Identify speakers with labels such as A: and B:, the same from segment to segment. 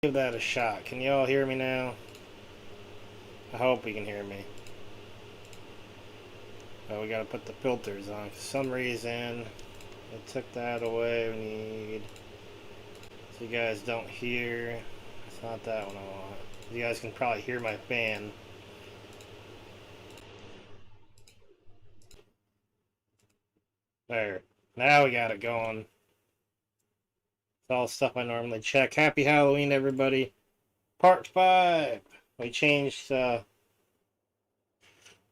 A: Give that a shot. Can you all hear me now? I hope you can hear me. Oh, we gotta put the filters on. For some reason, it took that away. We need... So you guys don't hear. It's not that one I want. You guys can probably hear my fan. There. Now we got it going. It's all stuff I normally check. Happy Halloween, everybody. Part 5. We changed our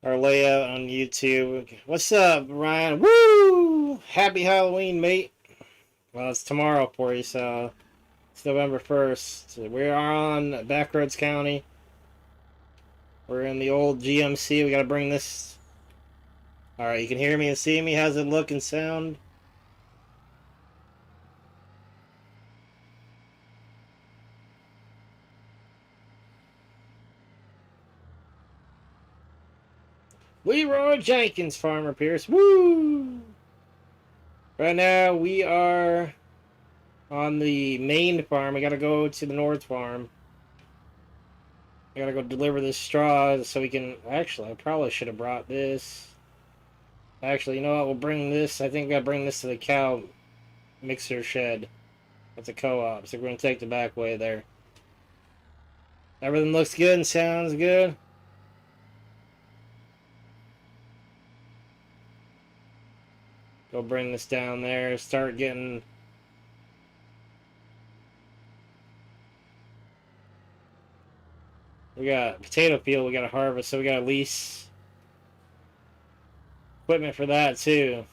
A: layout on YouTube. What's up, Ryan? Woo! Happy Halloween, mate. Well, it's tomorrow for you, so it's November 1st. We are on Backroads County. We're in the old GMC. We gotta bring this... Alright, you can hear me and see me. How's it look and sound? Leroy Jenkins, Farmer Pierce. Woo! Right now, we are on the main farm. We gotta go to the north farm. I gotta go deliver this straw so we can... Actually, I probably should have brought this. Actually, you know what? We'll bring this. I think I gotta bring this to the cow mixer shed. That's a co-op, so we're gonna take the back way there. Everything looks good and sounds good. Go bring this down there. Start getting... We got potato field we gotta harvest, so we gotta lease equipment for that too.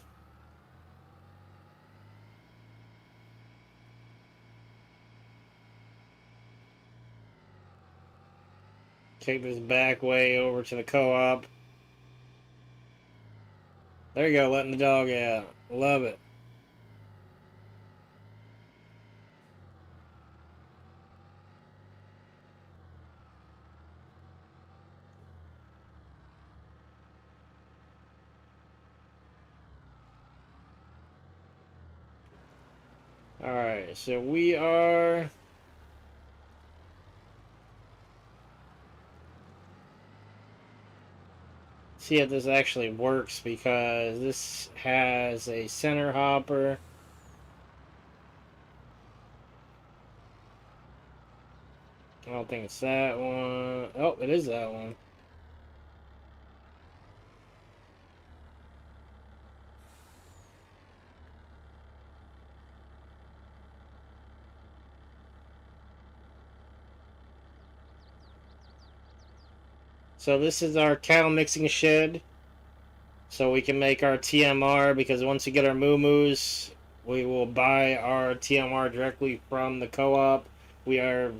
A: Take this back way over to the co-op. There you go, letting the dog out. Love it. Alright, so we are... See if this actually works, because this has a center hopper. I don't think it's that one. Oh, it is that one. So this is our cattle mixing shed. So we can make our TMR, because once we get our moo-moos, we will buy our TMR directly from the co-op. We are...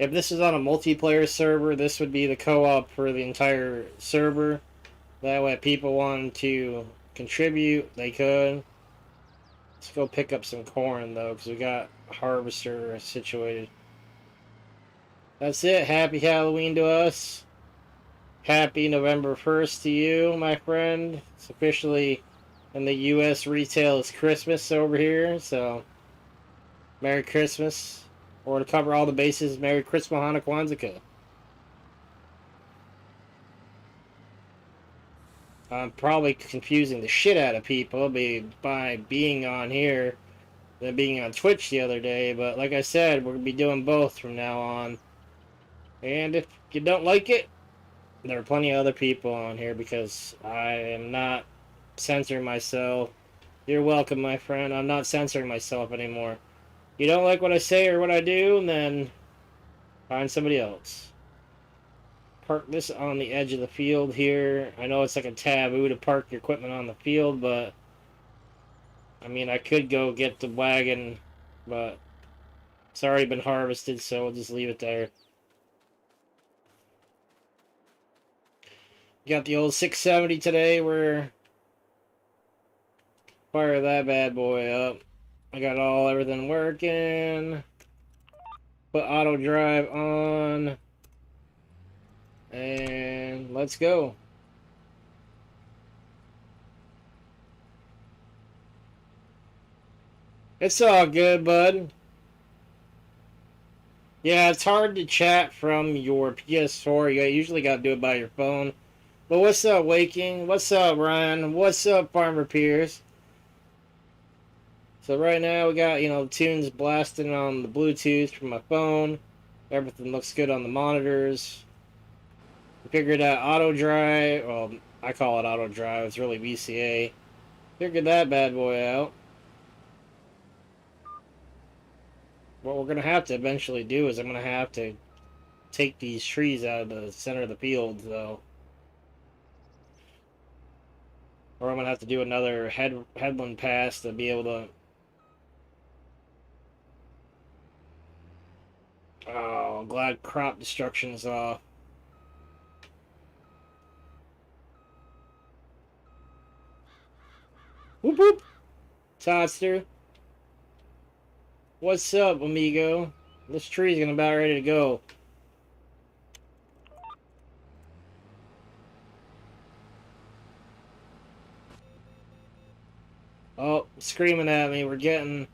A: If this is on a multiplayer server, this would be the co-op for the entire server. That way if people want to contribute, they could. Let's go pick up some corn, though, because we got a harvester situated. That's it. Happy Halloween to us. Happy November 1st to you, my friend. It's officially in the U.S. retail. It's Christmas over here, so Merry Christmas. Or to cover all the bases, Merry Christmas, Hanukkah, Kwanzaa. I'm probably confusing the shit out of people by being on here than being on Twitch the other day, but like I said, we're going to be doing both from now on. And if you don't like it, there are plenty of other people on here, because I am not censoring myself. You're welcome, my friend. I'm not censoring myself anymore. You don't like what I say or what I do, then find somebody else. Park this on the edge of the field here. I know it's like a taboo to park your equipment on the field, but I mean, I could go get the wagon, but it's already been harvested, so we'll just leave it there. Got the old 670 today. We're fire that bad boy up. I got everything working. Put auto drive on. And let's go. It's all good, bud. Yeah, it's hard to chat from your PS4. You usually got to do it by your phone. But what's up, Waking? What's up, Ryan? What's up, Farmer Pierce? So right now we got, tunes blasting on the Bluetooth from my phone. Everything looks good on the monitors. We figured out auto drive. Well, I call it auto drive. It's really VCA. Figured that bad boy out. What we're gonna have to eventually do is I'm gonna have to take these trees out of the center of the field, though, or I'm gonna have to do another headland pass to be able to. Oh, glad crop destruction's off. Whoop whoop, Todster. What's up, amigo? This tree's gonna about ready to go. Oh, screaming at me. We're getting.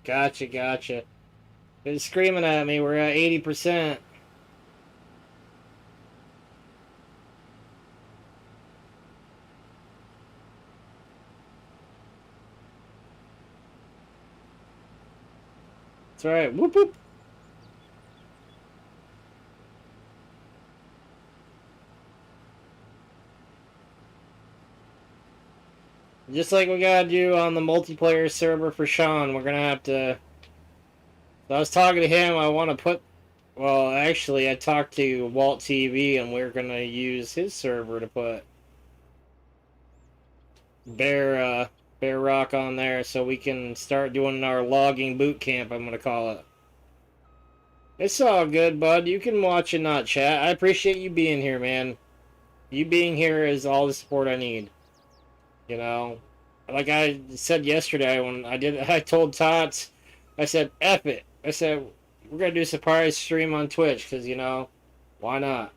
A: Gotcha, gotcha. It's screaming at me. We're at 80%. That's right. Whoop whoop. Just like we gotta do on the multiplayer server for Sean, we're gonna have to. So I was talking to him. I want to put. Well, actually, I talked to Walt TV, and we're gonna use his server to put Bear Rock on there, so we can start doing our logging boot camp. I'm gonna call it. It's all good, bud. You can watch and not chat. I appreciate you being here, man. You being here is all the support I need. You know, like I said yesterday when I told Tots, I said, F it. I said, we're going to do a surprise stream on Twitch because, why not?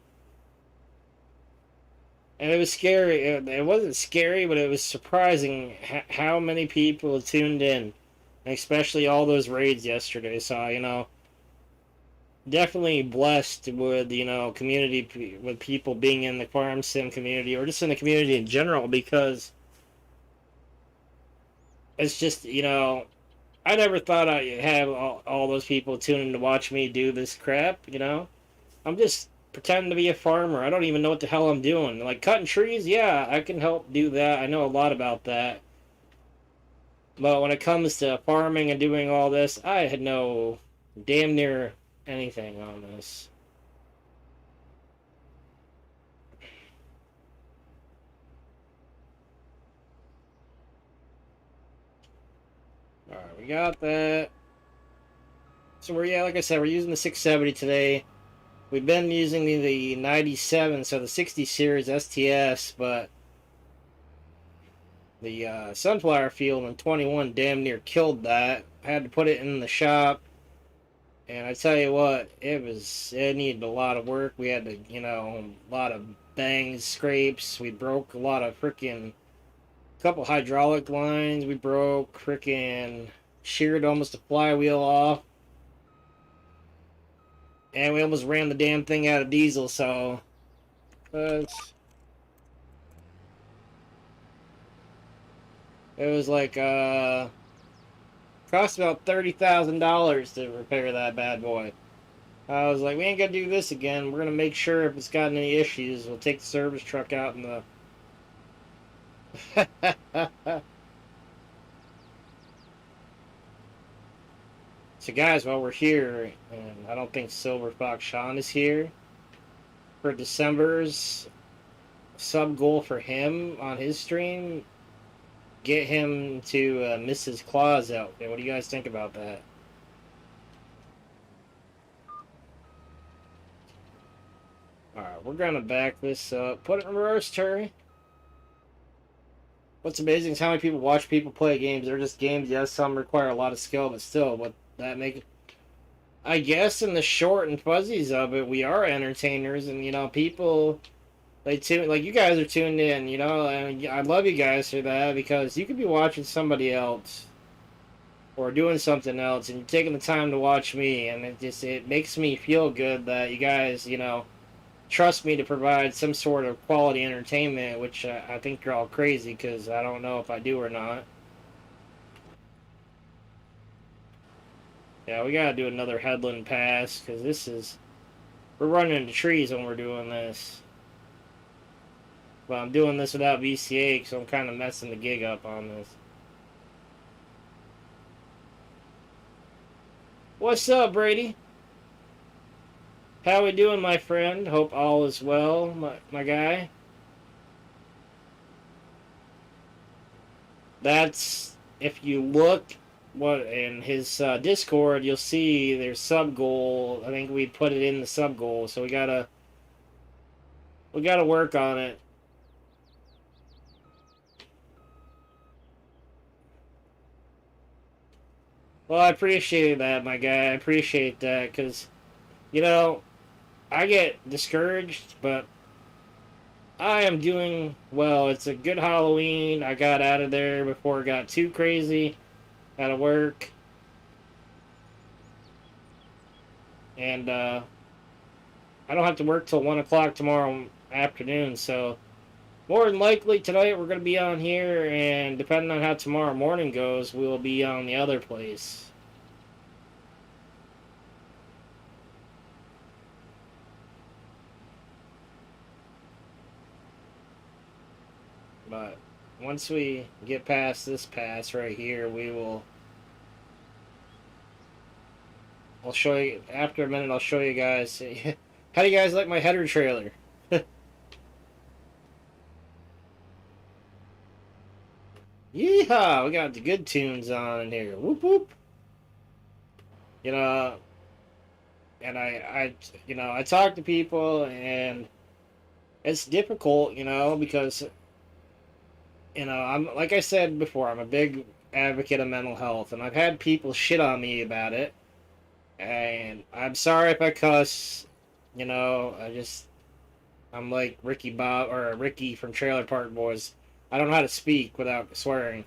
A: And it was scary. It wasn't scary, but it was surprising how many people tuned in, especially all those raids yesterday. So, definitely blessed with, community, with people being in the farm sim community or just in the community in general because it's just, I never thought I'd have all those people tuning to watch me do this crap. I'm just pretending to be a farmer. I don't even know what the hell I'm doing. Like cutting trees, yeah, I can help do that. I know a lot about that. But when it comes to farming and doing all this, I had no damn near anything on this. Alright, we got that. So yeah, like I said, we're using the 670 today. We've been using the 97, so the 60 series STS, but the sunflower field in 21 damn near killed that. I had to put it in the shop, and I tell you what, it needed a lot of work. We had to, a lot of bangs, scrapes. We broke a lot of freaking couple hydraulic lines. We broke freaking sheared almost a flywheel off. And we almost ran the damn thing out of diesel, so it was like cost about $30,000 to repair that bad boy. I was like, we ain't gonna do this again. We're gonna make sure if it's got any issues, we'll take the service truck out in the. So guys, while we're here, and I don't think Silver Fox Sean is here for December's sub goal for him on his stream. Get him to Mrs. Claus out there. What do you guys think about that? Alright, we're gonna back this up. Put it in reverse, Terry. What's amazing is how many people watch people play games. They're just games. Yes, some require a lot of skill, but still, what that make it. I guess in the short and fuzzies of it, we are entertainers, and people they tune like you guys are tuned in. And I love you guys for that because you could be watching somebody else. or doing something else, and you're taking the time to watch me, and it makes me feel good that you guys, you know, trust me to provide some sort of quality entertainment, which I think you're all crazy because I don't know if I do or not. Yeah, we gotta do another headland pass because we're running into trees when we're doing this. But I'm doing this without VCA because I'm kind of messing the gig up on this. What's up, Brady? How we doing, my friend? Hope all is well, my guy. That's if you look what in his Discord, you'll see there's sub goal. I think we put it in the sub goal, so we gotta work on it. Well, I appreciate that, my guy. I appreciate that because you know I get discouraged, but I am doing well. It's a good Halloween. I got out of there before it got too crazy out of work, and I don't have to work till 1 o'clock tomorrow afternoon. So more than likely tonight we're gonna be on here, and depending on how tomorrow morning goes, we will be on the other place. But once we get past this pass right here, we will. I'll show you after a minute. I'll show you guys. How do you guys like my header trailer? Yeehaw! We got the good tunes on in here. Whoop whoop. You know, and I talk to people, and it's difficult, because I'm like I said before, I'm a big advocate of mental health, and I've had people shit on me about it, and I'm sorry if I cuss. I'm like Ricky Bob or Ricky from Trailer Park Boys. I don't know how to speak without swearing.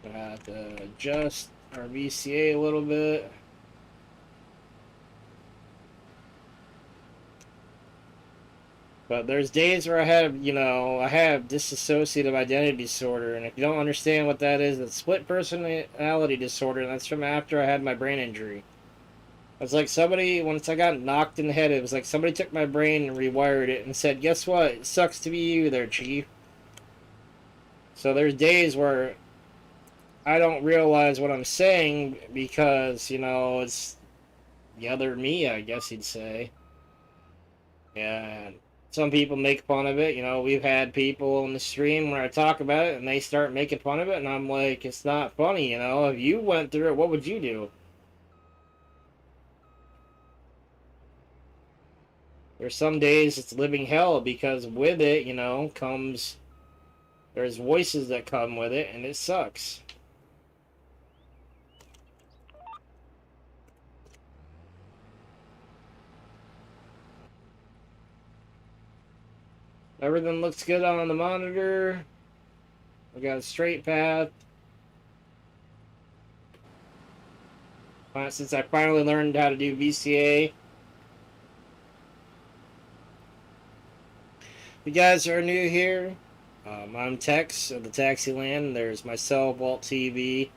A: I have to adjust our VCA a little bit. But there's days where I have dissociative identity disorder, and if you don't understand what that is, it's split personality disorder, and that's from after I had my brain injury. It's like once I got knocked in the head, it was like somebody took my brain and rewired it and said, guess what? It sucks to be you there, Chief. So there's days where I don't realize what I'm saying because, it's the other me, I guess you'd say. And some people make fun of it. We've had people in the stream where I talk about it and they start making fun of it, and I'm like, it's not funny. If you went through it, what would you do? There's some days it's living hell because with it, comes there's voices that come with it, and it sucks. Everything looks good on the monitor. We got a straight path. Since I finally learned how to do VCA. If you guys are new here, I'm Tex of the Taxiland. There's myself, Walt TV.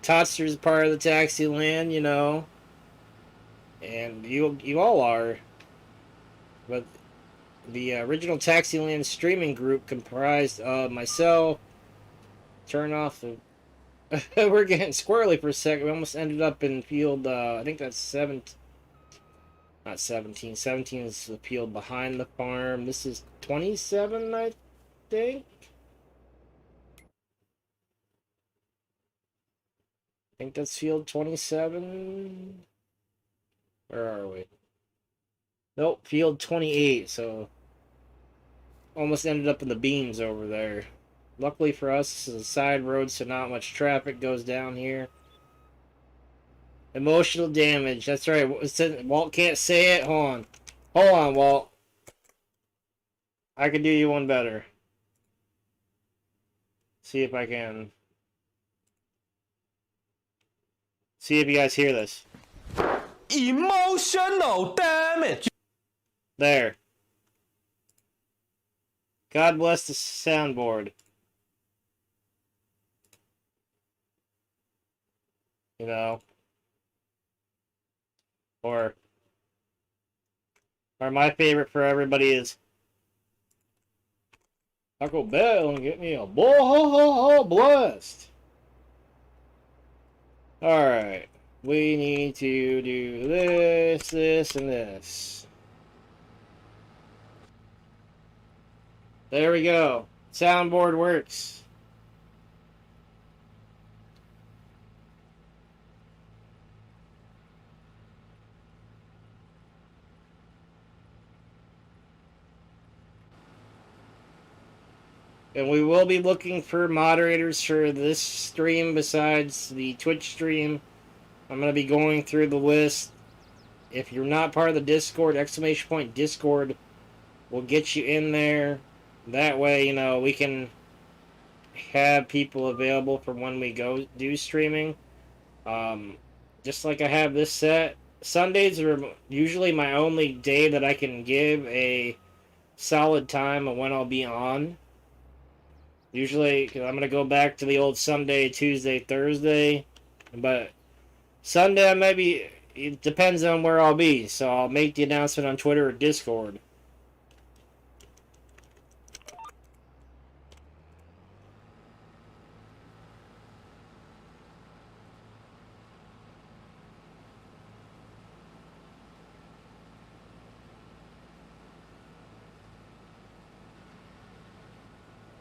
A: Totster's part of the Taxiland, and you all are. But the original Taxiland streaming group comprised of myself. Turn off the. We're getting squirrely for a second. We almost ended up in field. I think that's 17. Not 17. 17 is the field behind the farm. This is 27, I think. I think that's field 27. Where are we? Nope, field 28. So almost ended up in the beams over there. Luckily for us, this is a side road, so not much traffic goes down here. Emotional damage. That's right. Walt can't say it. Hold on. Hold on, Walt. I can do you one better. See if I can. See if you guys hear this.
B: Emotional damage.
A: There. God bless the soundboard. You know. Or my favorite for everybody is Taco Bell and get me a blessed. Alright. We need to do this, this, and this. There we go. Soundboard works. And we will be looking for moderators for this stream besides the Twitch stream. I'm going to be going through the list. If you're not part of the Discord, !Discord will get you in there. That way, you know, we can have people available for when we go do streaming. Just like I have this set. Sundays are usually my only day that I can give a solid time of when I'll be on. Usually, cause I'm going to go back to the old Sunday, Tuesday, Thursday. But Sunday, I might be... It depends on where I'll be. So I'll make the announcement on Twitter or Discord.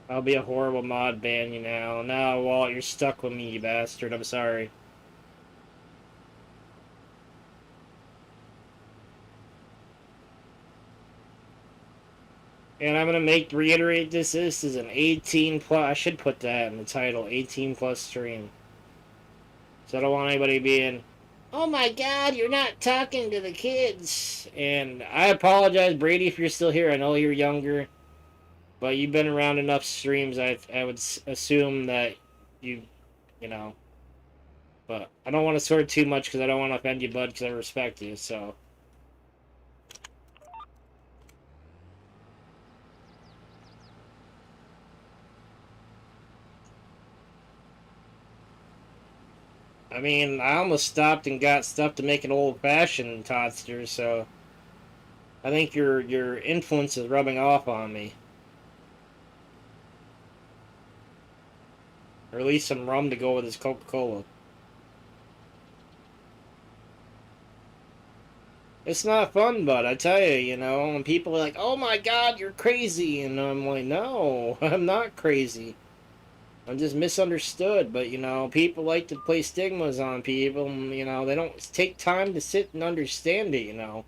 A: I'll be a horrible mod ban you now. No, Walt, you're stuck with me, you bastard. I'm sorry. And I'm gonna reiterate this. This is an 18 plus. I should put that in the title. 18 plus stream. So I don't want anybody being, oh my god, you're not talking to the kids. And I apologize, Brady, if you're still here. I know you're younger. But you've been around enough streams, I would assume that you know. But I don't want to sort too much because I don't want to offend you, bud, because I respect you, so. I mean, I almost stopped and got stuff to make an old-fashioned Todster, so. I think your influence is rubbing off on me. Or at least some rum to go with his Coca-Cola. It's not fun, but I tell you, you know, when people are like, oh my god, you're crazy, and I'm like, no, I'm not crazy. I'm just misunderstood, but, you know, people like to play stigmas on people, and, you know, they don't take time to sit and understand it, you know.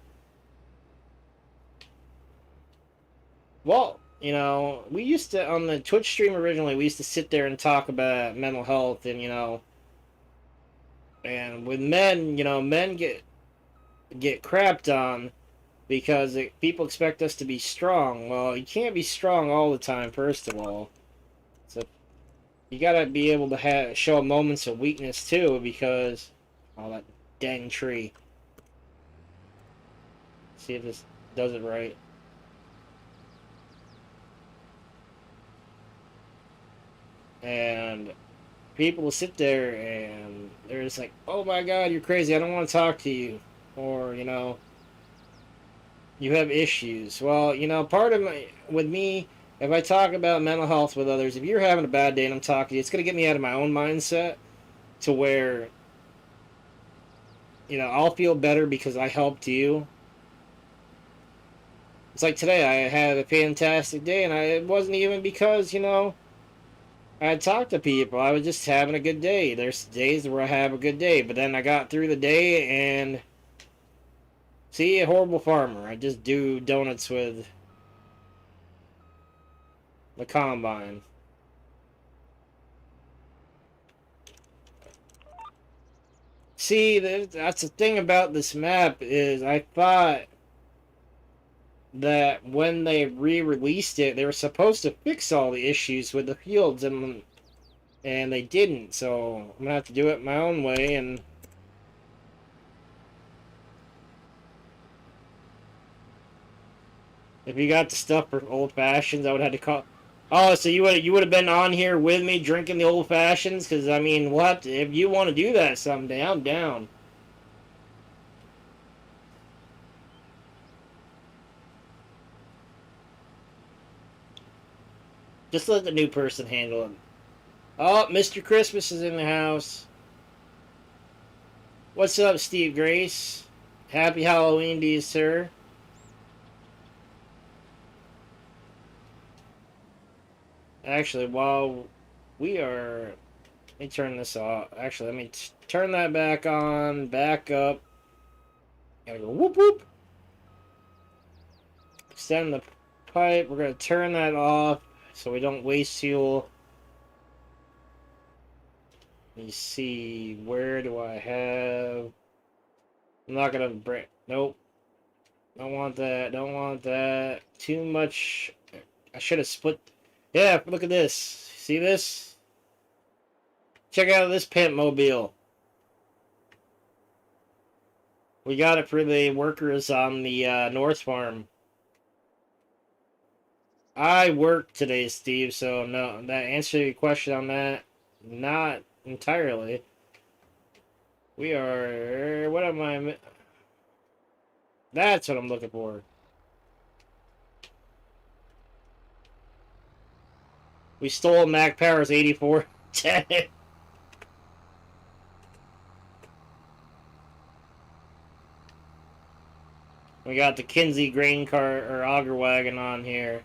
A: Well, you know, we used to, on the Twitch stream originally, we used to sit there and talk about mental health, and, you know, and with men, you know, men get crapped on because people expect us to be strong. Well, you can't be strong all the time, first of all. So you gotta be able to show moments of weakness too, because oh, that dang tree. See if this does it right. And people will sit there and they're just like, "Oh my God, you're crazy! I don't want to talk to you," or you know, you have issues. Well, you know, part of with me, if I talk about mental health with others, if you're having a bad day and I'm talking to you, it's gonna get me out of my own mindset to where, you know, I'll feel better because I helped you. It's like today, I had a fantastic day, and it wasn't even because, you know, I had talked to people. I was just having a good day. There's days where I have a good day, but then I got through the day and see, a horrible farmer. I just do donuts with the combine. See, that's the thing about this map is I thought that when they re-released it, they were supposed to fix all the issues with the fields, and they didn't. So I'm gonna have to do it my own way. And if you got the stuff for old fashions, I would have to call. Oh, so you would have been on here with me drinking the old fashions? Because I mean, what if you want to do that someday? I'm down. Just let the new person handle it. Oh, Mr. Christmas is in the house. What's up, Steve Grace? Happy Halloween to you, sir. Actually, while we are... Let me turn this off. Actually, let me turn that back on. Back up. Gotta go whoop whoop. Extend the pipe. We're gonna turn that off so we don't waste fuel. Let me see. Where do I have... I'm not gonna break... Nope. Don't want that. Don't want that. Too much... I should have split... Yeah, look at this. See this? Check out this pimp mobile. We got it for the workers on the North Farm. I worked today, Steve, so no, that answer your question on that, not entirely. We are... What am I... That's what I'm looking for. We stole Mac Power's 84. We got the Kinsey grain cart or auger wagon on here.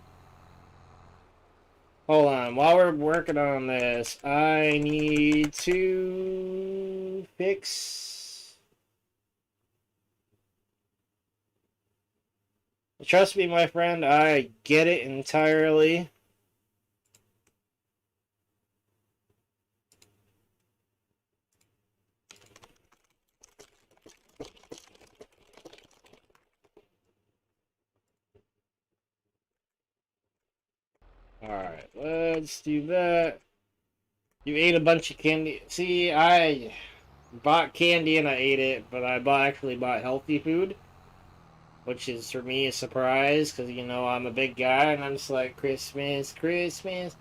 A: Hold on, while we're working on this, I need to fix... Trust me, my friend, I get it entirely. Alright, let's do that. You ate a bunch of candy. See, I bought candy and I ate it, but I actually bought healthy food, which is for me a surprise because you know I'm a big guy and I'm just like Christmas, Christmas,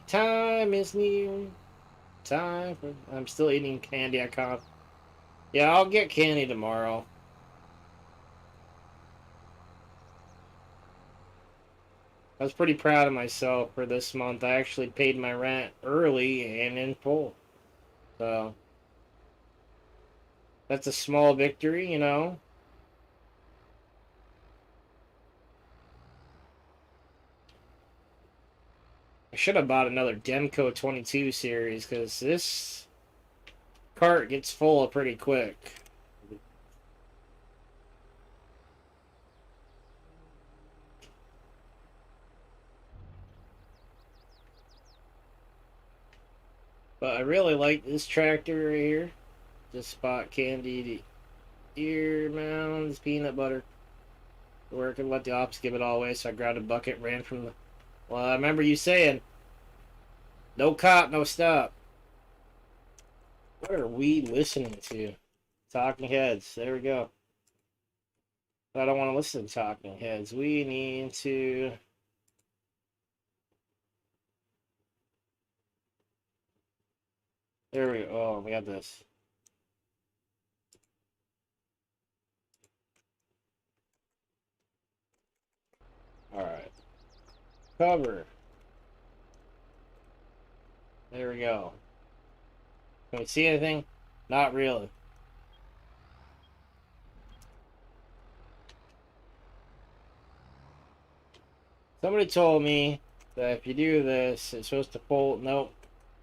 A: time is near, time for. I'm still eating candy. I can't. Yeah, I'll get candy tomorrow. I was pretty proud of myself for this month. I actually paid my rent early and in full, so that's a small victory, you know. I should have bought another Demco 22 series because this cart gets full pretty quick. But I really like this tractor right here. Just spot candied ear mounds, peanut butter. We're gonna let the ops give it all away, so I grabbed a bucket, ran from the... Well, I remember you saying, no cop, no stop. What are we listening to? Talking Heads. There we go. But I don't want to listen to Talking Heads. We need to... There we go. Oh, we got this. Alright. Cover. There we go. Can we see anything? Not really. Somebody told me that if you do this, it's supposed to fold. Nope.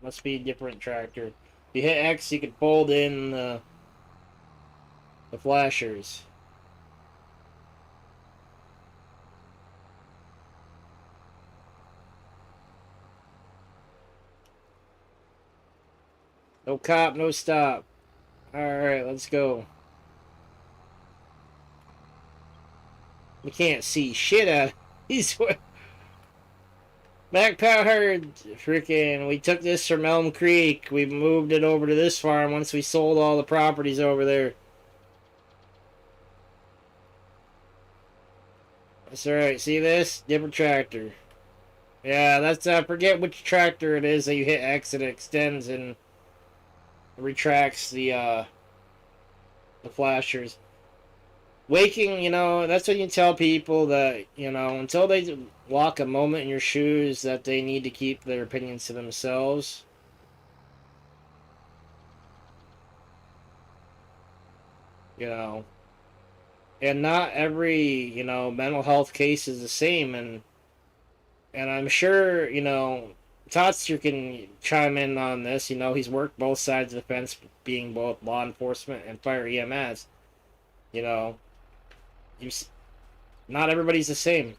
A: Must be a different tractor. If you hit X, you can fold in the flashers. No cop, no stop. Alright, let's go. We can't see shit out of these. Back power, freaking, we took this from Elm Creek. We moved it over to this farm once we sold all the properties over there. That's alright, see this? Different tractor. Yeah, that's, I forget which tractor it is that you hit X and it extends and retracts the flashers. Waking, you know, that's when you tell people that, you know, until they walk a moment in your shoes, that they need to keep their opinions to themselves. You know, and not every, you know, mental health case is the same, and I'm sure, you know, Totster can chime in on this. You know, he's worked both sides of the fence, being both law enforcement and fire EMS. You know, you, not everybody's the same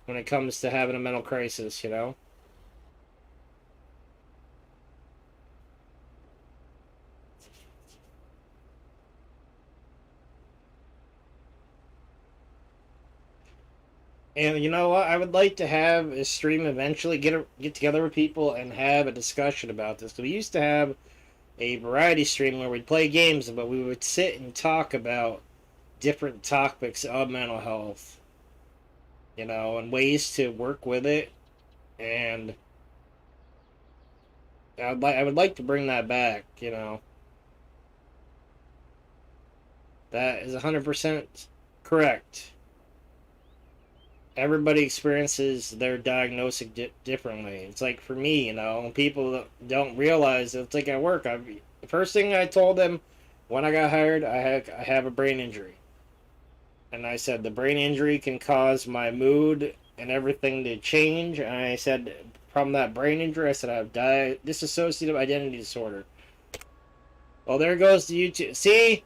A: when it comes to having a mental crisis, you know? And you know what? I would like to have a stream eventually, get together with people and have a discussion about this. We used to have a variety stream where we'd play games, but we would sit and talk about different topics of mental health, you know, and ways to work with it. And I would like to bring that back, you know. That is 100% correct. Everybody experiences their diagnosis differently. It's like for me, you know, people don't realize it's like at work. The first thing I told them when I got hired, I have a brain injury, and I said the brain injury can cause my mood and everything to change. And I said from that brain injury, I said I have dissociative identity disorder. Well, there goes the YouTube. See,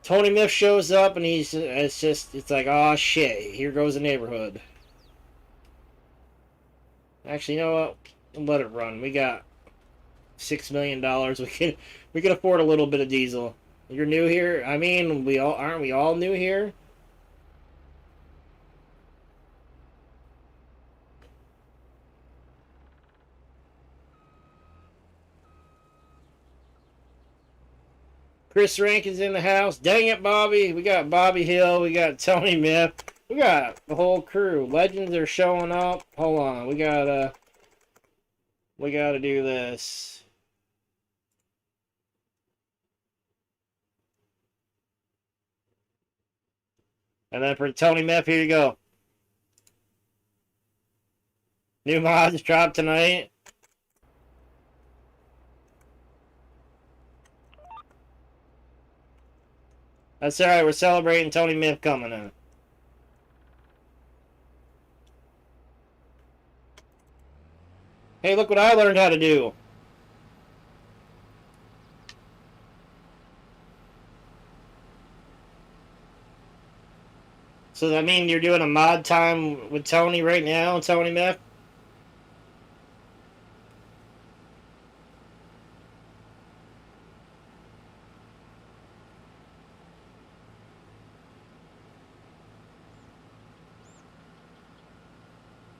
A: Tony Miff shows up and it's like, oh shit, here goes the neighborhood. Actually, you know what? Let it run. We got $6 million. We can afford a little bit of diesel. You're new here? I mean, aren't we all new here? Chris Rank is in the house. Dang it, Bobby. We got Bobby Hill. We got Tony Miff. We got the whole crew. Legends are showing up. Hold on. We gotta do this. And then for Tony Miff, here you go. New mods dropped tonight. That's alright, we're celebrating Tony Miff coming in. Hey, look what I learned how to do. So that mean you're doing a mod time with Tony right now, Tony Miff?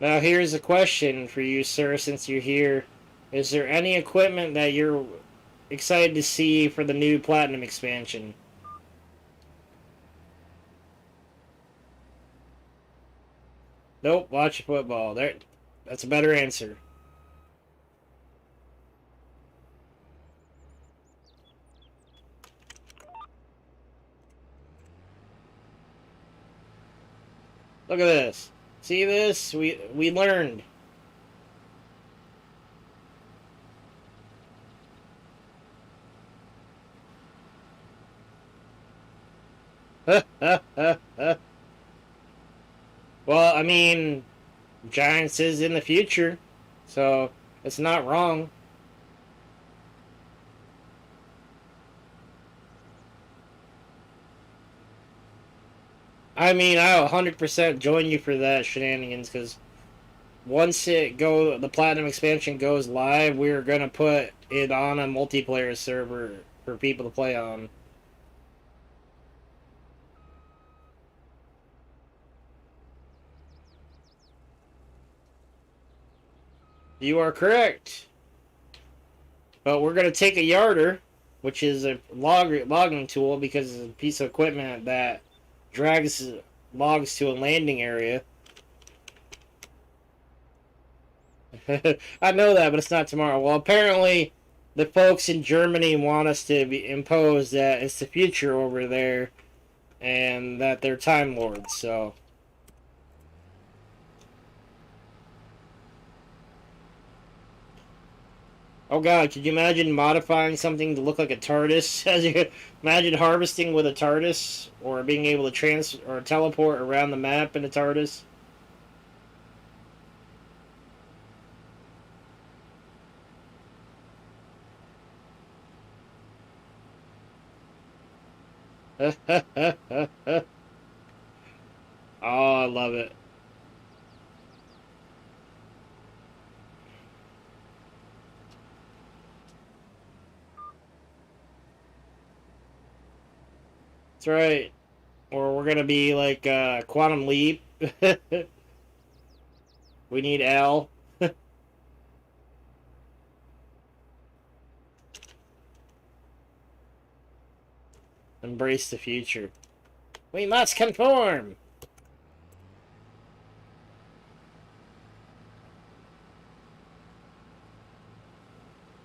A: Now here's a question for you, sir, since you're here. Is there any equipment that you're excited to see for the new Platinum expansion? Nope, watch football. That's a better answer. Look at this. See this? We learned. Well, I mean, Giants is in the future, so it's not wrong. I mean, I'll 100% join you for that shenanigans, because once the Platinum expansion goes live, we're gonna put it on a multiplayer server for people to play on. You are correct. But we're going to take a yarder, which is a logging tool, because it's a piece of equipment that drags logs to a landing area. I know that, but it's not tomorrow. Well, apparently the folks in Germany want us to impose that it's the future over there and that they're Time Lords, so... Oh god, could you imagine modifying something to look like a TARDIS? As you imagine harvesting with a TARDIS, or being able to or teleport around the map in a TARDIS? Oh, I love it. That's right. Or we're gonna be like Quantum Leap. We need L. Embrace the future. We must conform!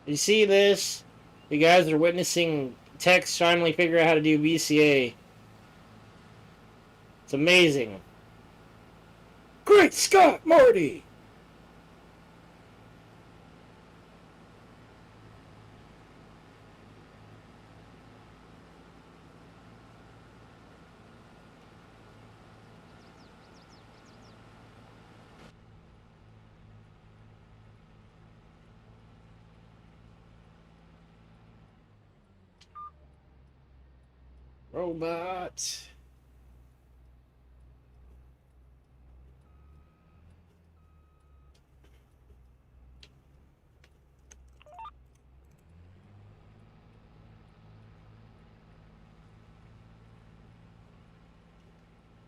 A: You see this? You guys are witnessing Tex finally figure out how to do VCA. It's amazing. Great Scott, Morty! Robot.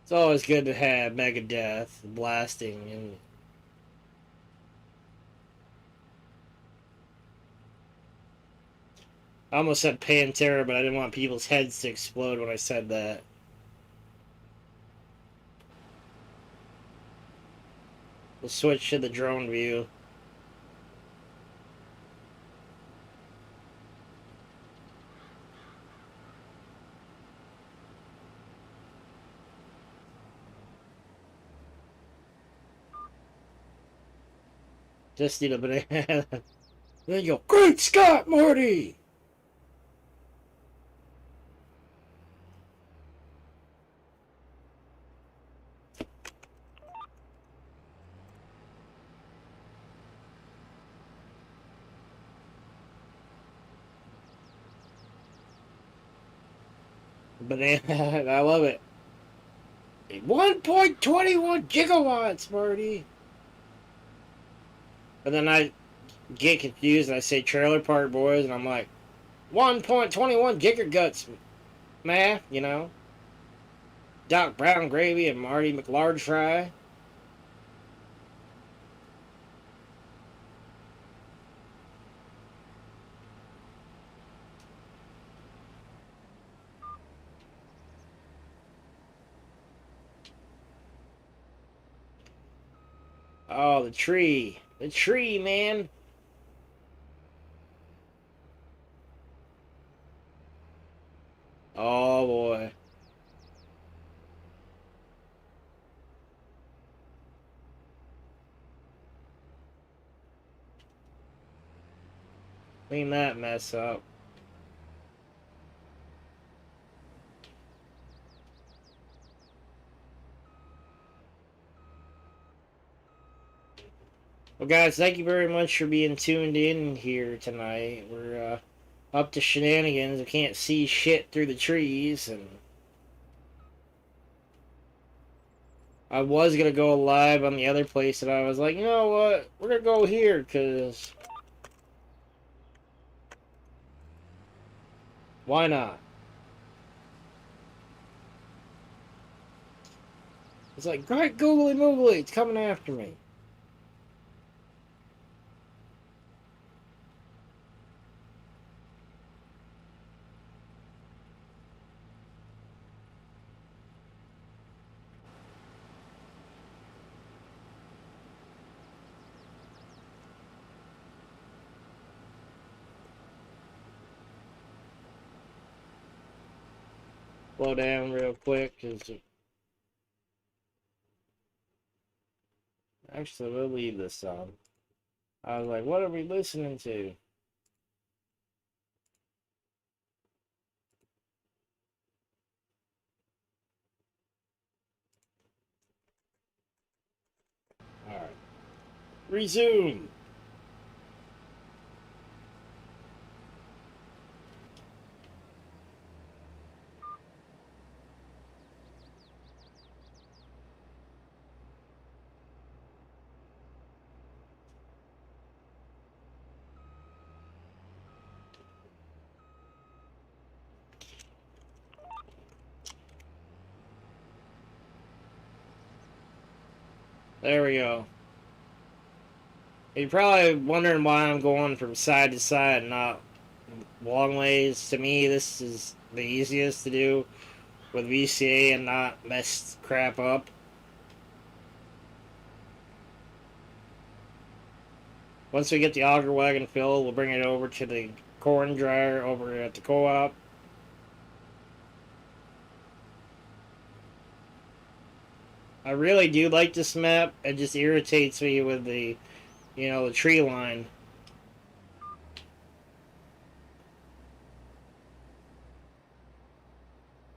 A: It's always good to have Megadeth blasting and I almost said Pantera, but I didn't want people's heads to explode when I said that. We'll switch to the drone view. Just need a banana. Then you go, Great Scott, Morty! Banana, I love it. 1.21 gigawatts, Marty! And then I get confused and I say Trailer Park Boys, and I'm like, 1.21 gigaguts, math, you know? Doc Brown Gravy and Marty McLarge Fry. Oh, the tree. The tree, man. Oh, boy. Clean that mess up. Well, guys, thank you very much for being tuned in here tonight. We're up to shenanigans. We can't see shit through the trees, and I was gonna go live on the other place, and I was like, you know what? We're gonna go here, because Why not? It's like, great googly moogly, it's coming after me. Slow down real quick, because actually we'll leave this on. I was like, what are we listening to? Alright. Resume! There we go. You're probably wondering why I'm going from side to side, not long ways. To me, this is the easiest to do with VCA and not mess crap up. Once we get the auger wagon filled, we'll bring it over to the corn dryer over at the co-op. I really do like this map. It just irritates me with the, the tree line.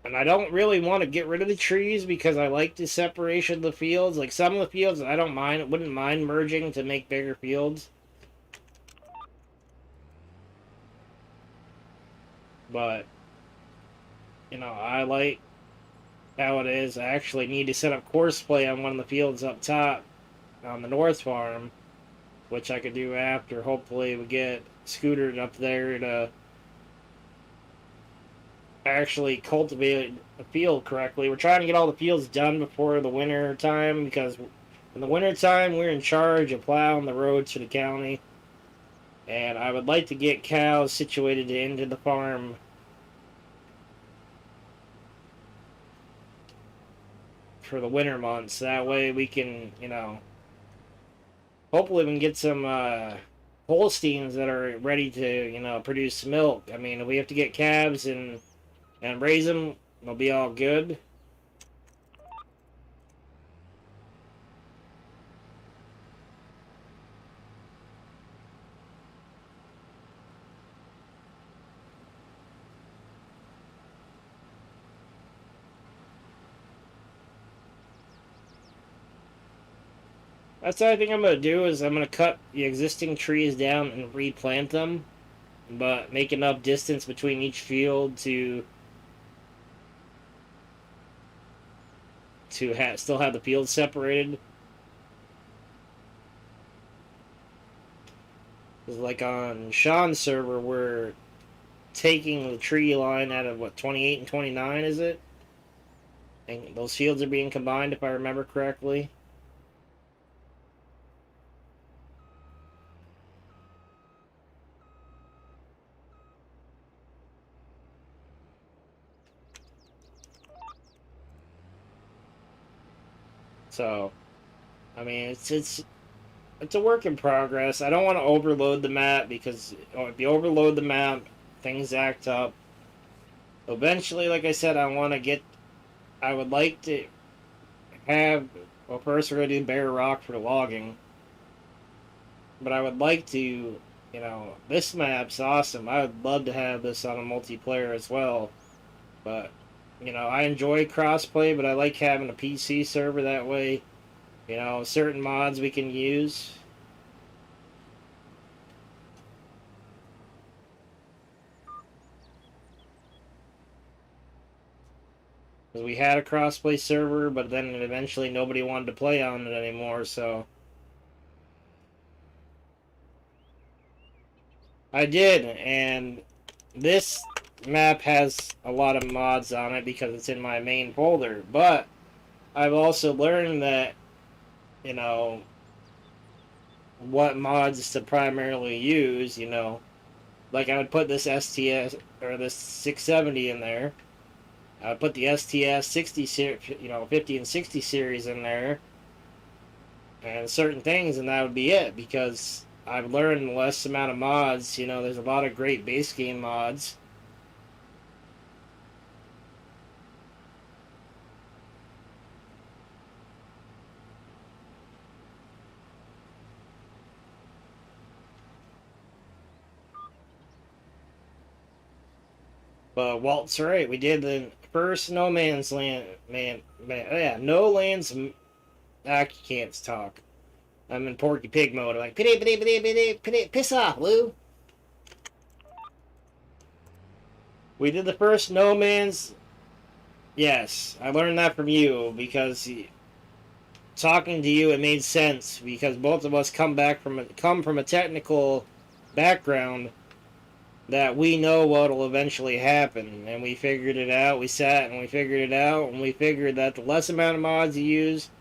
A: And I don't really want to get rid of the trees because I like the separation of the fields. Like some of the fields I wouldn't mind merging to make bigger fields. But, I like how it is. I actually need to set up course play on one of the fields up top on the North Farm, which I could do after. Hopefully we get scootered up there to actually cultivate a field correctly. We're trying to get all the fields done before the winter time because in the winter time we're in charge of plowing the roads for the county. And I would like to get cows situated into the farm for the winter months. That way we can, hopefully we can get some Holsteins that are ready to, produce milk. I mean, if we have to get calves and raise them, they'll be all good. That's what I think I'm going to do is I'm going to cut the existing trees down and replant them, but make enough distance between each field to still have the fields separated. Because like on Sean's server, we're taking the tree line out of, what, 28 and 29, is it? And those fields are being combined, if I remember correctly. So, I mean, it's a work in progress. I don't want to overload the map because if you overload the map, things act up. Eventually, like I said, I would like to have. Well, first we're gonna do bare rock for the logging, but I would like to. This map's awesome. I would love to have this on a multiplayer as well, but I enjoy crossplay, but I like having a PC server that way. Certain mods we can use. Because we had a crossplay server, but then eventually nobody wanted to play on it anymore, so... I did, and this map has a lot of mods on it because it's in my main folder, but I've also learned that, you know, what mods to primarily use, you know. Like I would put this STS or this 670 in there. I would put the STS 60 50 and 60 series in there and certain things, and that would be it because I've learned less amount of mods. You know, there's a lot of great base game mods. But Walt's right. We did the first No Man's Land, yeah, No Lands. I can't talk. I'm in Porky Pig mode. I'm like, piss off, Lou. We did the first No Man's. Yes, I learned that from you because talking to you, it made sense because both of us come from a technical background that we know what'll eventually happen, and we figured it out. We sat and we figured it out, and we figured that the less amount of mods you use.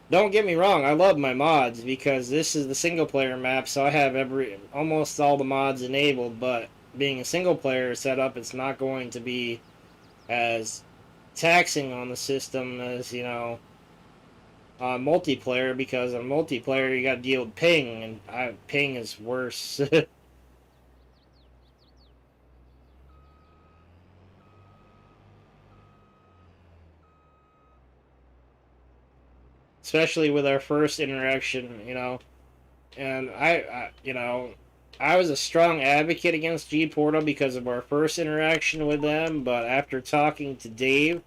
A: Don't get me wrong, I love my mods because this is the single player map, so I have almost all the mods enabled. But being a single player setup, it's not going to be as taxing on the system as, you know, on multiplayer, because on multiplayer you got to deal with ping, and ping is worse. Especially with our first interaction, you know. And you know, I was a strong advocate against G Portal because of our first interaction with them, but after talking to Dave,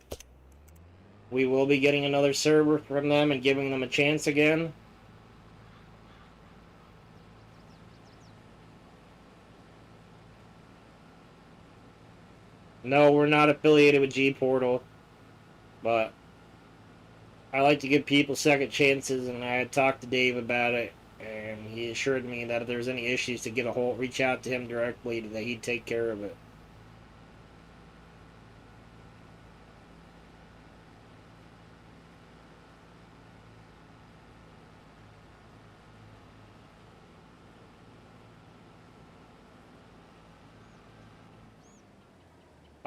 A: we will be getting another server from them and giving them a chance again. No, we're not affiliated with G Portal, but I like to give people second chances, and I had talked to Dave about it, and he assured me that if there's any issues to reach out to him directly, that he'd take care of it.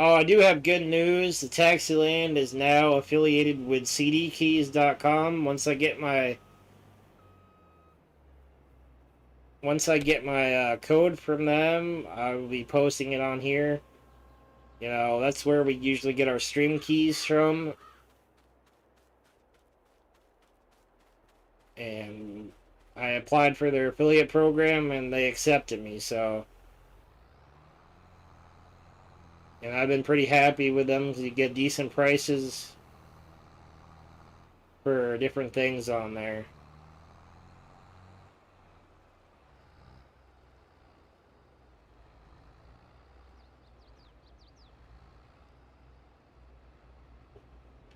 A: Oh, I do have good news. The Taxiland is now affiliated with cdkeys.com. Once I get my code from them, I will be posting it on here. You know, that's where we usually get our stream keys from. And I applied for their affiliate program and they accepted me, so, and I've been pretty happy with them because you get decent prices for different things on there.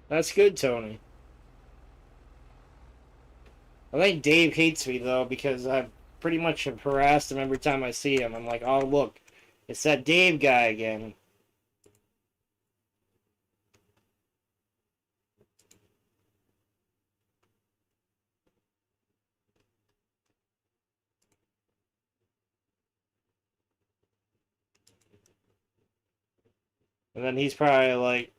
A: That's good, Tony. I think Dave hates me though because I pretty much have harassed him every time I see him. I'm like, oh look, it's that Dave guy again. And then he's probably like,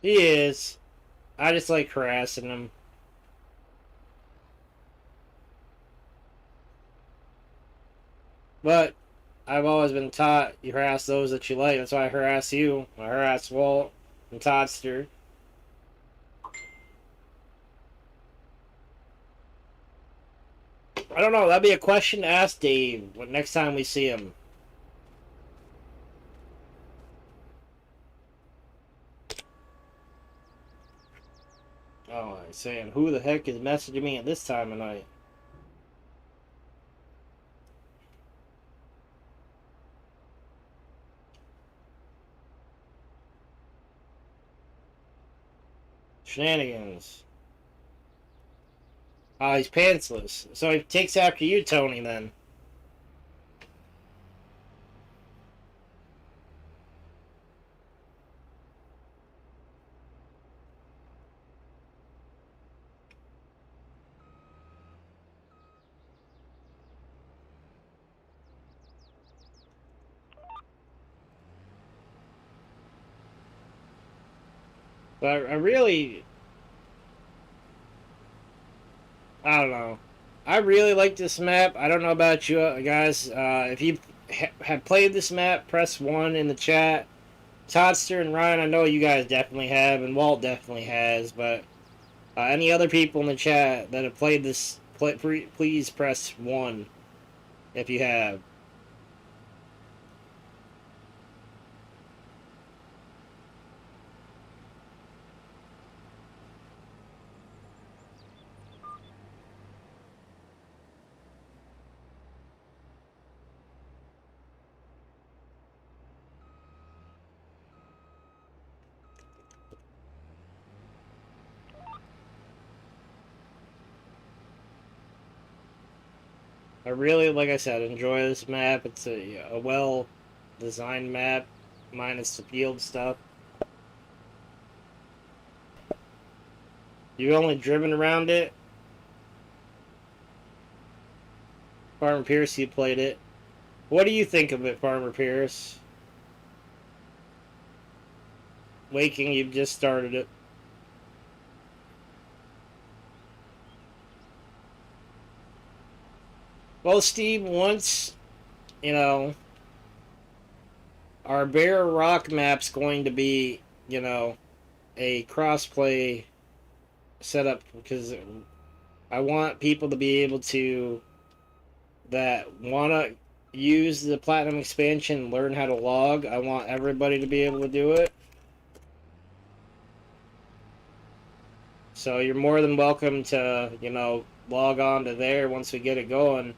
A: he is. I just like harassing him. But I've always been taught you harass those that you like. That's why I harass you. I harass Walt and Toddster. I don't know. That'd be a question to ask Dave next time we see him. Oh, I'm saying, who the heck is messaging me at this time of night? Shenanigans. Oh, he's pantsless. So he takes after you, Tony, then. But I really... I don't know. I really like this map. I don't know about you guys. If you have played this map, press 1 in the chat. Toddster and Ryan, I know you guys definitely have, and Walt definitely has, but any other people in the chat that have played this, please press 1 if you have. I really, like I said, enjoy this map. It's a well-designed map, minus the field stuff. You've only driven around it. Farmer Pierce, you played it. What do you think of it, Farmer Pierce? Waking, you've just started it. Well, Steve, once, you know, our Bear Rock map's going to be, you know, a crossplay setup because I want people to be able to, that want to use the Platinum expansion and learn how to log. I want everybody to be able to do it. So you're more than welcome to, you know, log on to there once we get it going.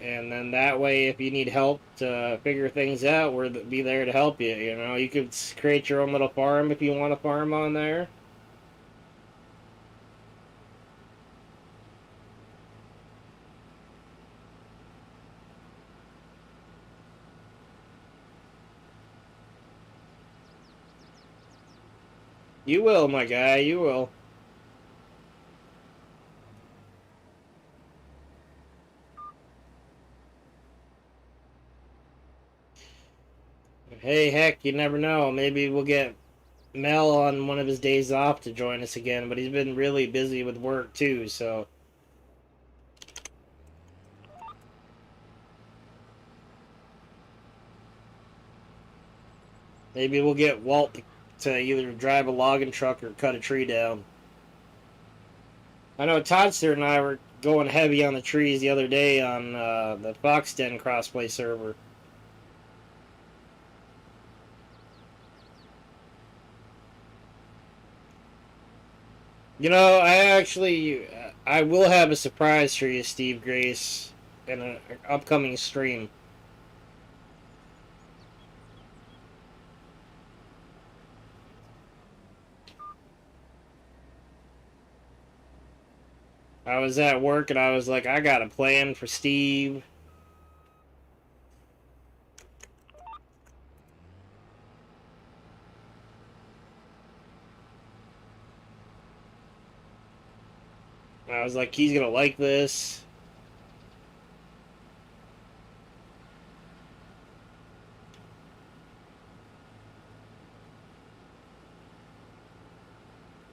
A: And then that way, if you need help to figure things out, we'll be there to help you. You know, you could create your own little farm if you want to farm on there. You will, my guy, you will. Hey, heck, you never know. Maybe we'll get Mel on one of his days off to join us again, but he's been really busy with work too, so. Maybe we'll get Walt to either drive a logging truck or cut a tree down. I know Toddster and I were going heavy on the trees the other day on the Fox Den crossplay server. You know, I will have a surprise for you, Steve Grace, in an upcoming stream. I was at work and I was like, I got a plan for Steve. I was like, he's gonna like this.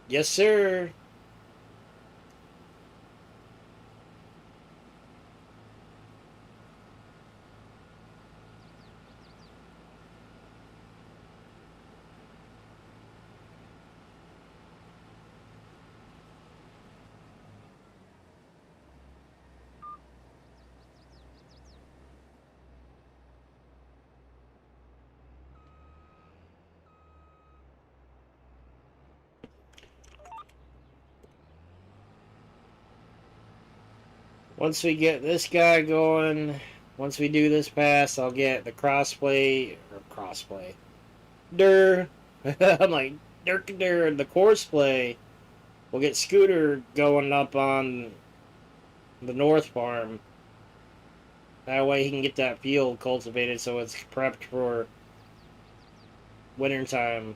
A: Yes, sir. Once we get this guy going, once we do this pass, I'll get the crossplay. Durr. I'm like, they're the course play. We'll get Scooter going up on the North Farm. That way he can get that field cultivated so it's prepped for winter time.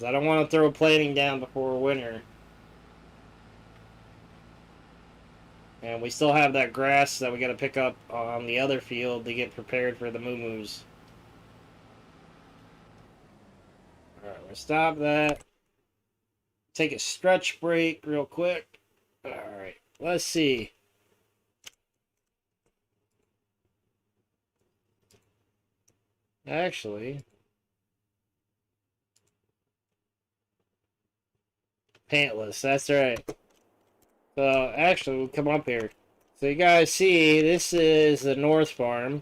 A: I don't want to throw planting down before winter. And we still have that grass that we got to pick up on the other field to get prepared for the moo-moos. Alright, we'll stop that. Take a stretch break real quick. Alright, let's see. Actually, pantless, that's right. So, actually, we'll come up here. So you guys see, this is the North Farm.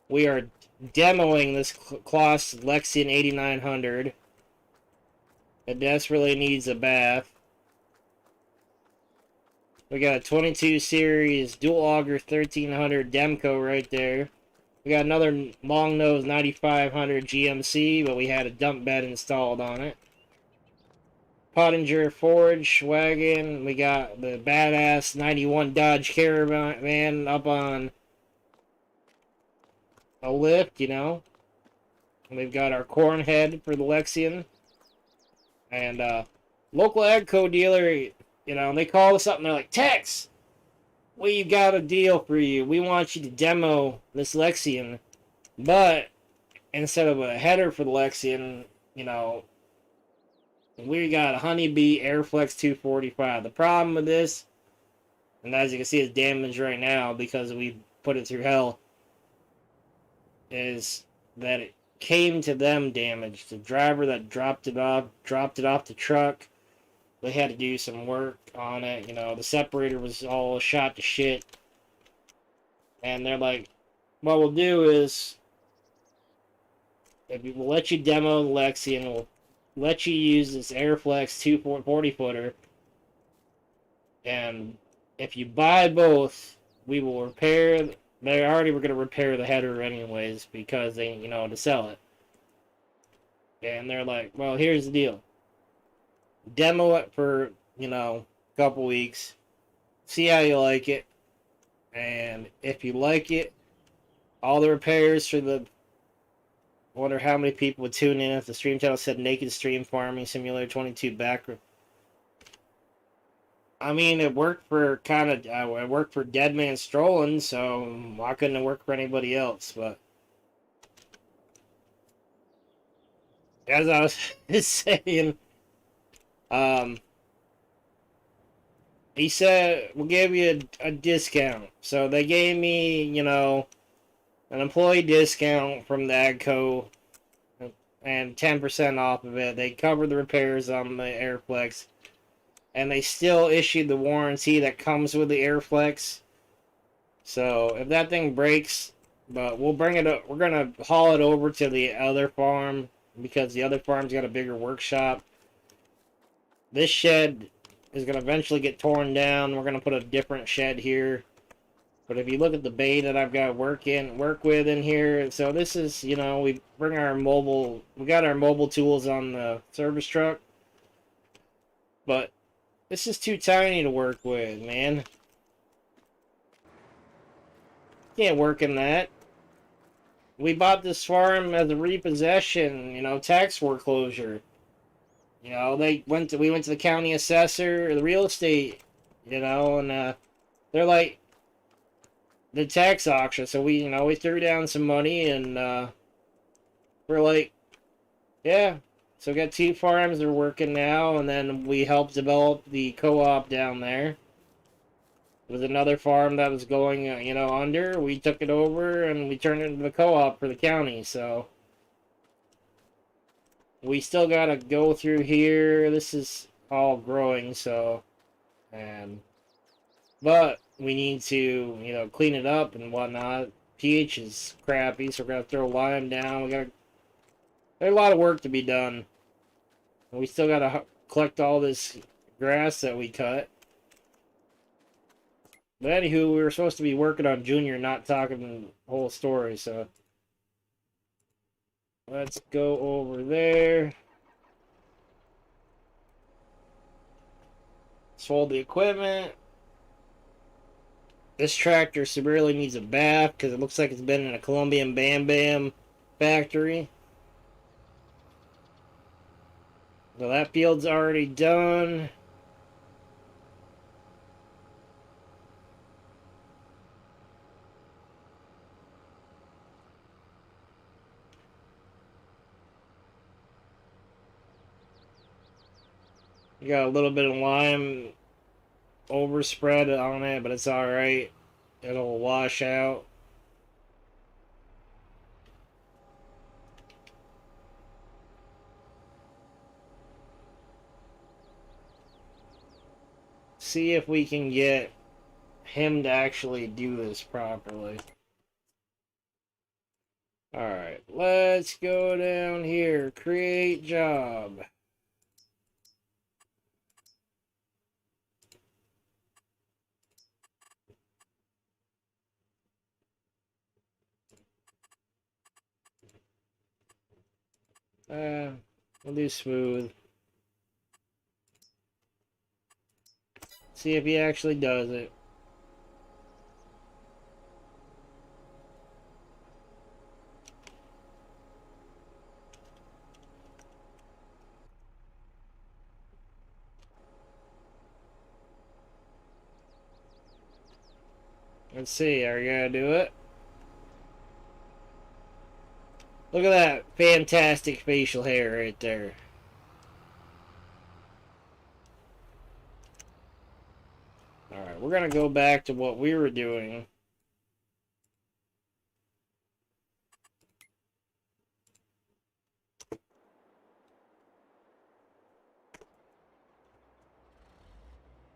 A: We are demoing this Kloss Lexion 8900. It desperately needs a bath. We got a 22 series dual auger 1300 Demco right there. We got another long nose 9500 GMC, but we had a dump bed installed on it. Pottinger forage wagon. We got the badass 91 Dodge Caravan up on a lift, you know. And we've got our corn head for the Lexion. And local AGCO dealer, you know, they call us up and they're like, Tex, we got a deal for you. We want you to demo this Lexion, but instead of a header for the Lexion, you know, we got a Honeybee Airflex 245. The problem with this, and as you can see, it's damaged right now because we put it through hell, is that it came to them damaged. The driver that dropped it off the truck. They had to do some work on it. You know, the separator was all shot to shit. And they're like, what we'll do is, if we'll let you demo the Lexion, we'll let you use this Airflex 240 footer. And if you buy both, we will repair. They already were going to repair the header anyways because they, you know, to sell it. And they're like, well, here's the deal. Demo it for, you know, a couple weeks. See how you like it. And if you like it, all the repairs for the... I wonder how many people would tune in if the stream channel said Naked Stream Farming Simulator 22 back. I mean, it worked for it worked for Dead Man Strolling, so why couldn't it work for anybody else? But as I was saying, he said we'll give you a discount. So they gave me, you know, an employee discount from the AGCO and 10% off of it. They covered the repairs on the Airflex. And they still issued the warranty that comes with the Airflex. So if that thing breaks, but we'll bring it up. We're gonna haul it over to the other farm because the other farm's got a bigger workshop. This shed is gonna eventually get torn down. We're gonna put a different shed here. But if you look at the bay that I've got work with in here, so this is, you know, we got our mobile tools on the service truck. But this is too tiny to work with, man. Can't work in that. We bought this farm as a repossession, you know, tax foreclosure. You know, we went to the county assessor, the real estate, you know, and they're like the tax auction. So we, you know, we threw down some money and we're like, yeah. So we got 2 farms that are working now, and then we helped develop the co-op down there. It was another farm that was going, you know, under. We took it over and we turned it into the co-op for the county. So we still gotta go through here. This is all growing, so but we need to, you know, clean it up and whatnot. pH is crappy, so we're gonna throw lime down. There's a lot of work to be done. And we still gotta collect all this grass that we cut. But anywho, we were supposed to be working on Junior, not talking the whole story, so. Let's go over there. Sold the equipment. This tractor severely needs a bath because it looks like it's been in a Colombian Bam Bam factory. So that field's already done. You got a little bit of lime overspread on it, but it's alright. It'll wash out. See if we can get him to actually do this properly. Alright, let's go down here. Create job. We'll do smooth. See if he actually does it. Let's see, are you gonna do it? Look at that fantastic facial hair right there. Alright, we're gonna go back to what we were doing.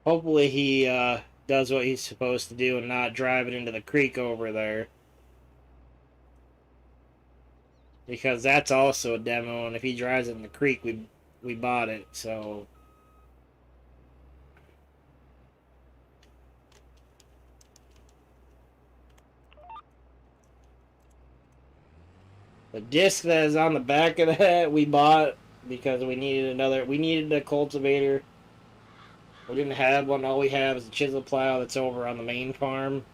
A: Hopefully he does what he's supposed to do and not drive it into the creek over there. Because that's also a demo, and if he drives it in the creek, we bought it, so... The disc that is on the back of that, we bought because we needed a cultivator. We didn't have one, all we have is a chisel plow that's over on the main farm.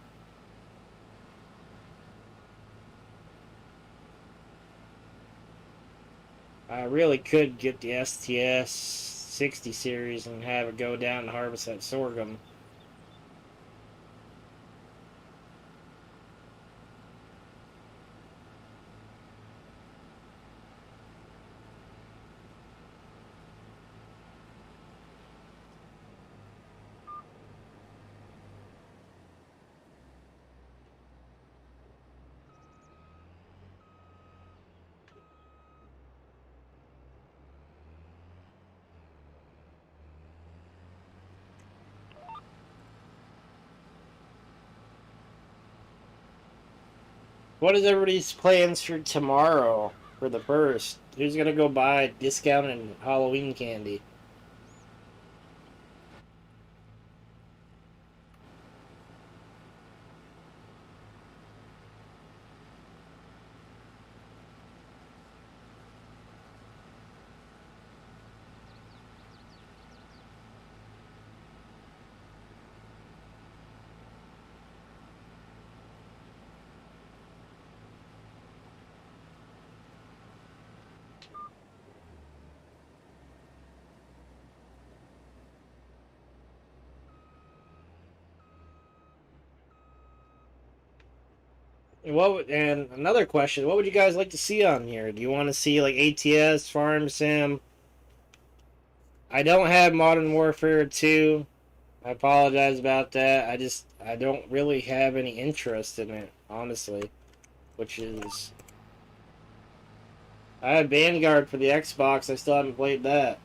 A: I really could get the STS 60 series and have it go down and harvest that sorghum. What is everybody's plans for tomorrow for the first? Who's gonna go buy discounted Halloween candy? And another question, what would you guys like to see on here? Do you want to see like ATS, Farm Sim? I don't have Modern Warfare 2. I apologize about that. I don't really have any interest in it, honestly. Which is... I had Vanguard for the Xbox, I still haven't played that.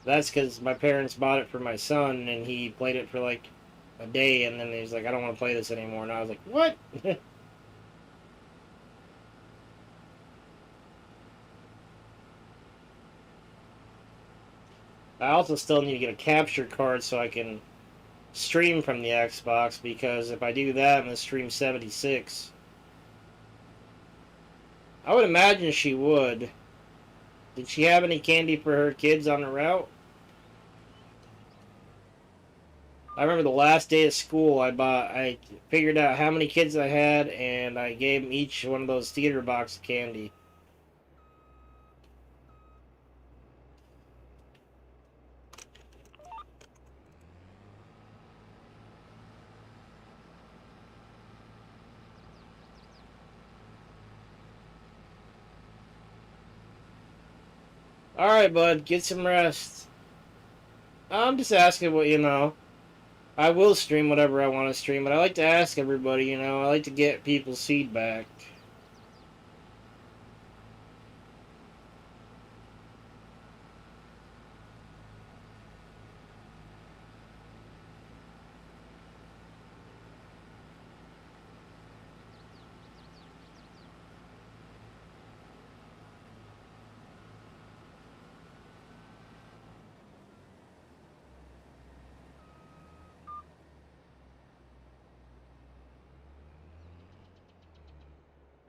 A: That's because my parents bought it for my son, and he played it for like a day, and then he's like, I don't want to play this anymore. And I was like, what? I also still need to get a capture card so I can stream from the Xbox, because if I do that, I'm going to stream 76. I would imagine she would. Did she have any candy for her kids on the route? I remember the last day of school, I figured out how many kids I had, and I gave them each one of those theater box of candy. All right, bud, get some rest. I'm just asking what you know. I will stream whatever I want to stream, but I like to ask everybody. I like to get people's feedback.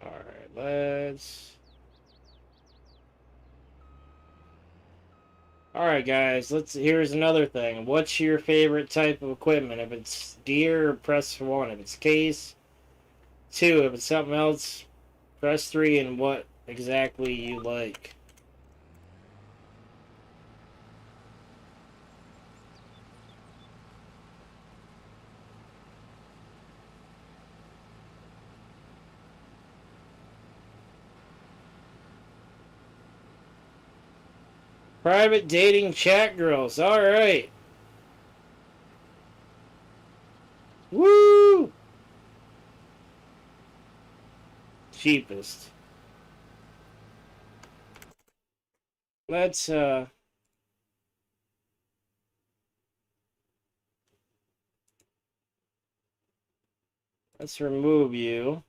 A: All right, let's. All right, guys. Here's another thing. What's your favorite type of equipment? If it's gear, press 1. If it's case, 2. If it's something else, press 3. And what exactly you like. Private dating chat girls. All right. Woo! Cheapest. Let's let's remove you.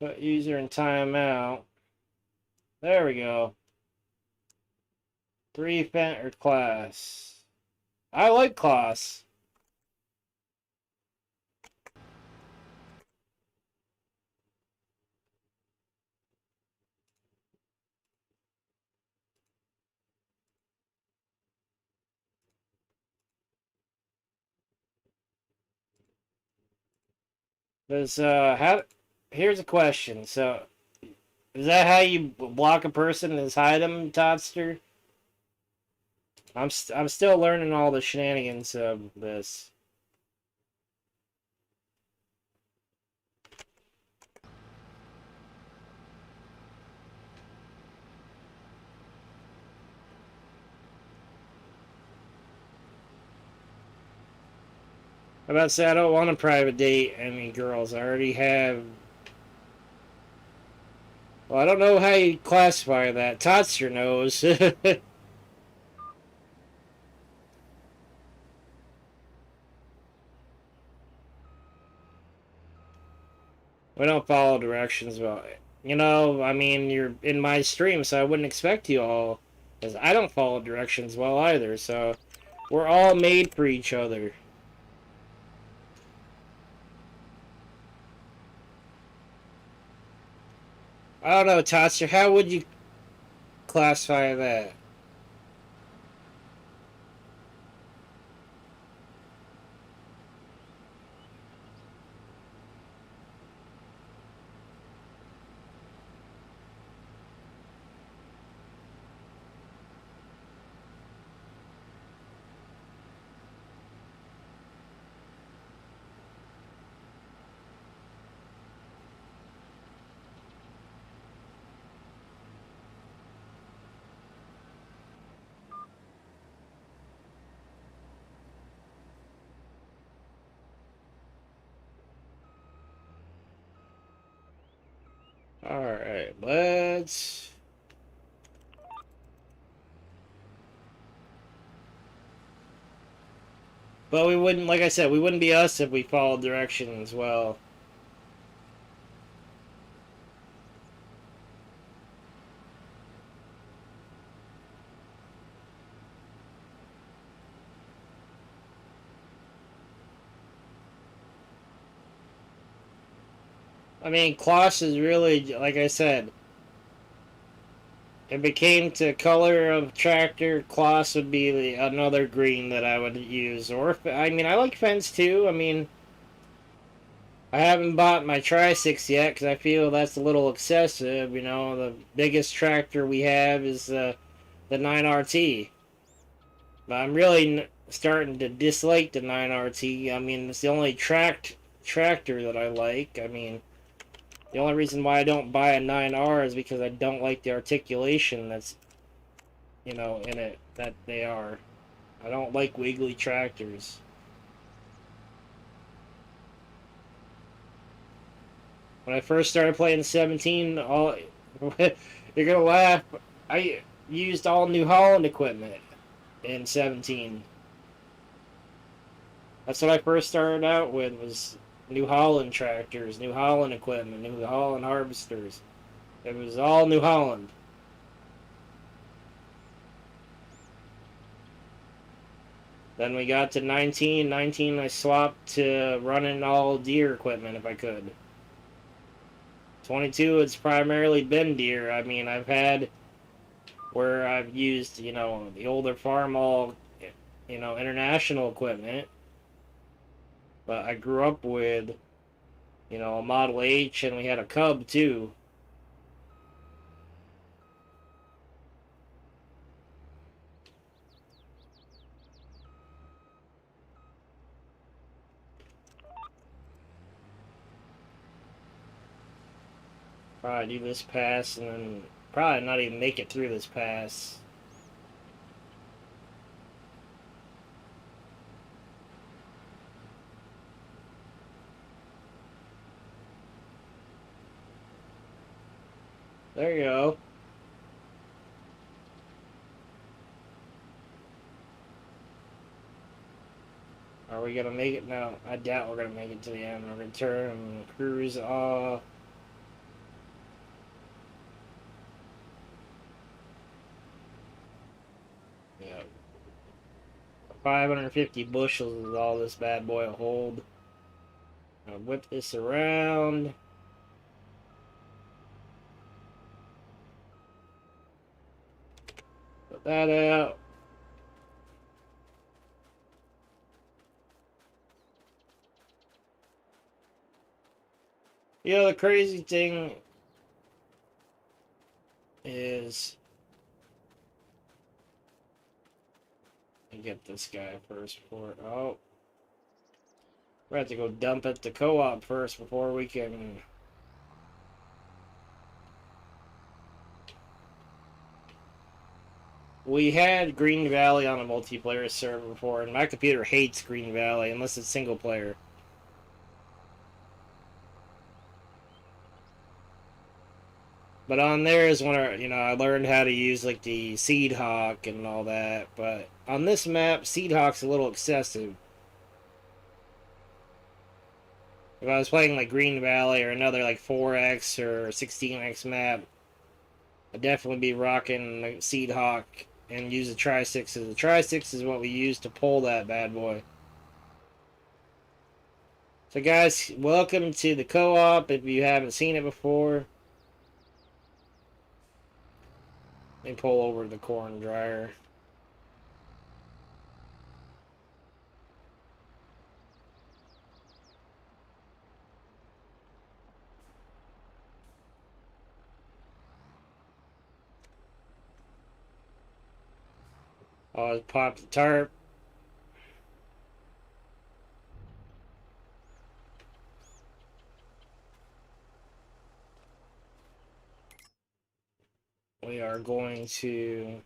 A: Put user in timeout. There we go. 3 event or class. I like class. Does how? Here's a question. So, is that how you block a person? Is hide them, Todster? I'm still learning all the shenanigans of this. I'm about to say I don't want a private date any girls. I already have. Well, I don't know how you classify that. Todster knows. We don't follow directions, but I mean, you're in my stream, so I wouldn't expect you all, because I don't follow directions well either. So we're all made for each other. I don't know, Tatsu. How would you classify that? All right, let's. But we wouldn't, like I said, we wouldn't be us if we followed directions well. I mean, Kloss is really, like I said, if it came to color of tractor, Kloss would be another green that I would use. Or, I mean, I like Fence too. I mean, I haven't bought my Tri-Six yet because I feel that's a little excessive. You know, the biggest tractor we have is the 9RT. But I'm really starting to dislike the 9RT. I mean, it's the only tractor that I like. I mean, the only reason why I don't buy a 9R is because I don't like the articulation that's, you know, in it, that they are. I don't like wiggly tractors. When I first started playing 17, all you're gonna laugh. I used all New Holland equipment in 17. That's what I first started out with, was New Holland tractors, New Holland equipment, New Holland harvesters. It was all New Holland. Then we got to 19. 19, I swapped to running all Deere equipment if I could. 22, it's primarily been Deere. I mean, I've had where I've used, you know, the older Farmall, you know, international equipment. But I grew up with, you know, a Model H, and we had a Cub too. Probably do this pass and then probably not even make it through this pass. There you go. Are we gonna make it? No, I doubt we're gonna make it to the end. We're gonna turn and cruise. 550 bushels is all this bad boy will hold. I'll whip this around. Put that out. You know, the crazy thing is, I get this guy first before. Oh, we have to go dump at the co-op first before we can. We had Green Valley on a multiplayer server before, and my computer hates Green Valley unless it's single player. But on there is when I learned how to use like the Seed Hawk and all that. But on this map, Seed Hawk's a little excessive. If I was playing like Green Valley or another like 4X or 16X map, I'd definitely be rocking the Seed Hawk and use the Tri-Sixes. The Tri-Six is what we use to pull that bad boy. So guys, welcome to the co-op if you haven't seen it before. Let me pull over the corn dryer. I'll pop the tarp. We are going to...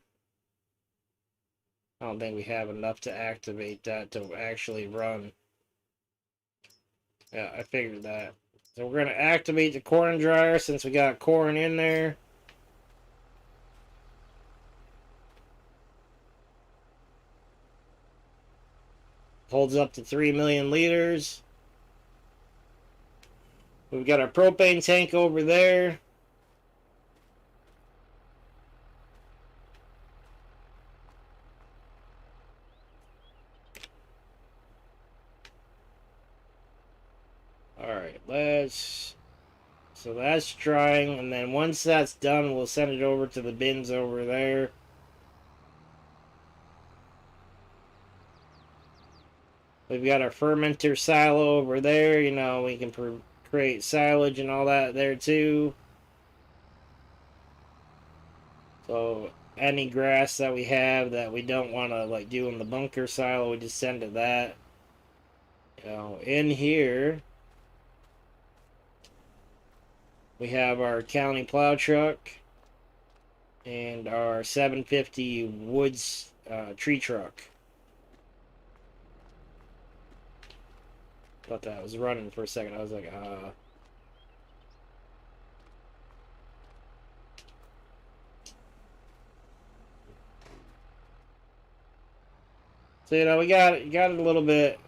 A: I don't think we have enough to activate that to actually run. Yeah, I figured that. So we're going to activate the corn dryer since we got corn in there. Holds up to 3 million liters. We've got our propane tank over there. Alright, let's So that's drying, and then once that's done, we'll send it over to the bins over there. We've got our fermenter silo over there. You know, we can create silage and all that there too. So any grass that we have that we don't want to like do in the bunker silo, we just send to that. You know, in here we have our county plow truck and our 750 woods tree truck. Thought that was running for a second. I was like, So you know, we got it a little bit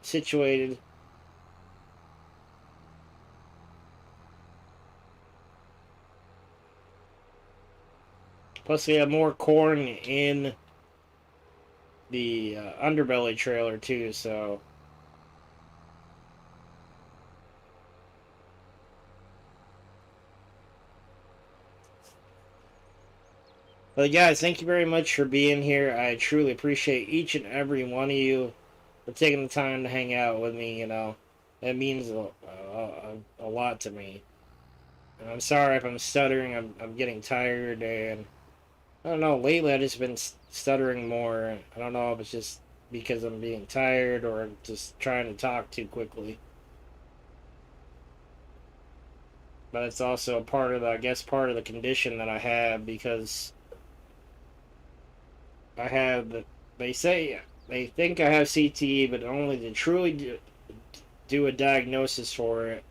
A: situated. Plus, we have more corn in the underbelly trailer too. So, but guys, thank you very much for being here. I truly appreciate each and every one of you for taking the time to hang out with me. You know, it means a lot to me. And I'm sorry if I'm stuttering. I'm getting tired, and I don't know. Lately, I've just been stuttering more. I don't know if it's just because I'm being tired or just trying to talk too quickly. But it's also a part of the, I guess, part of the condition that I have because I have the. They say they think I have CTE, but only to truly do a diagnosis for it,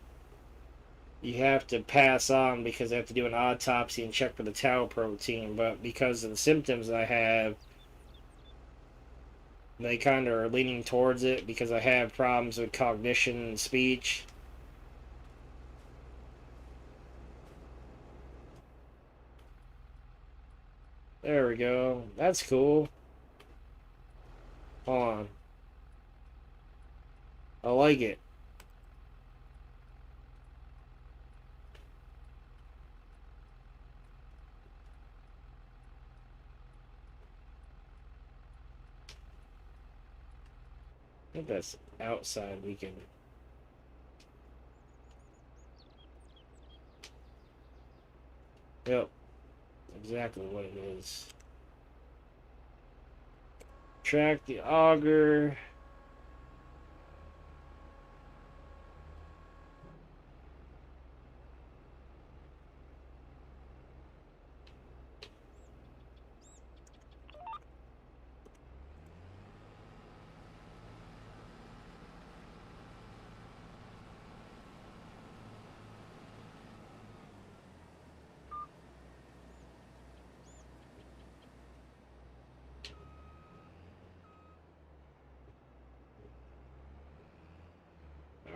A: you have to pass on because they have to do an autopsy and check for the tau protein. But because of the symptoms I have, they kind of are leaning towards it because I have problems with cognition and speech. There we go. That's cool. Hold on. I like it. I think that's outside we can. Yep. Exactly what it is. Track the auger.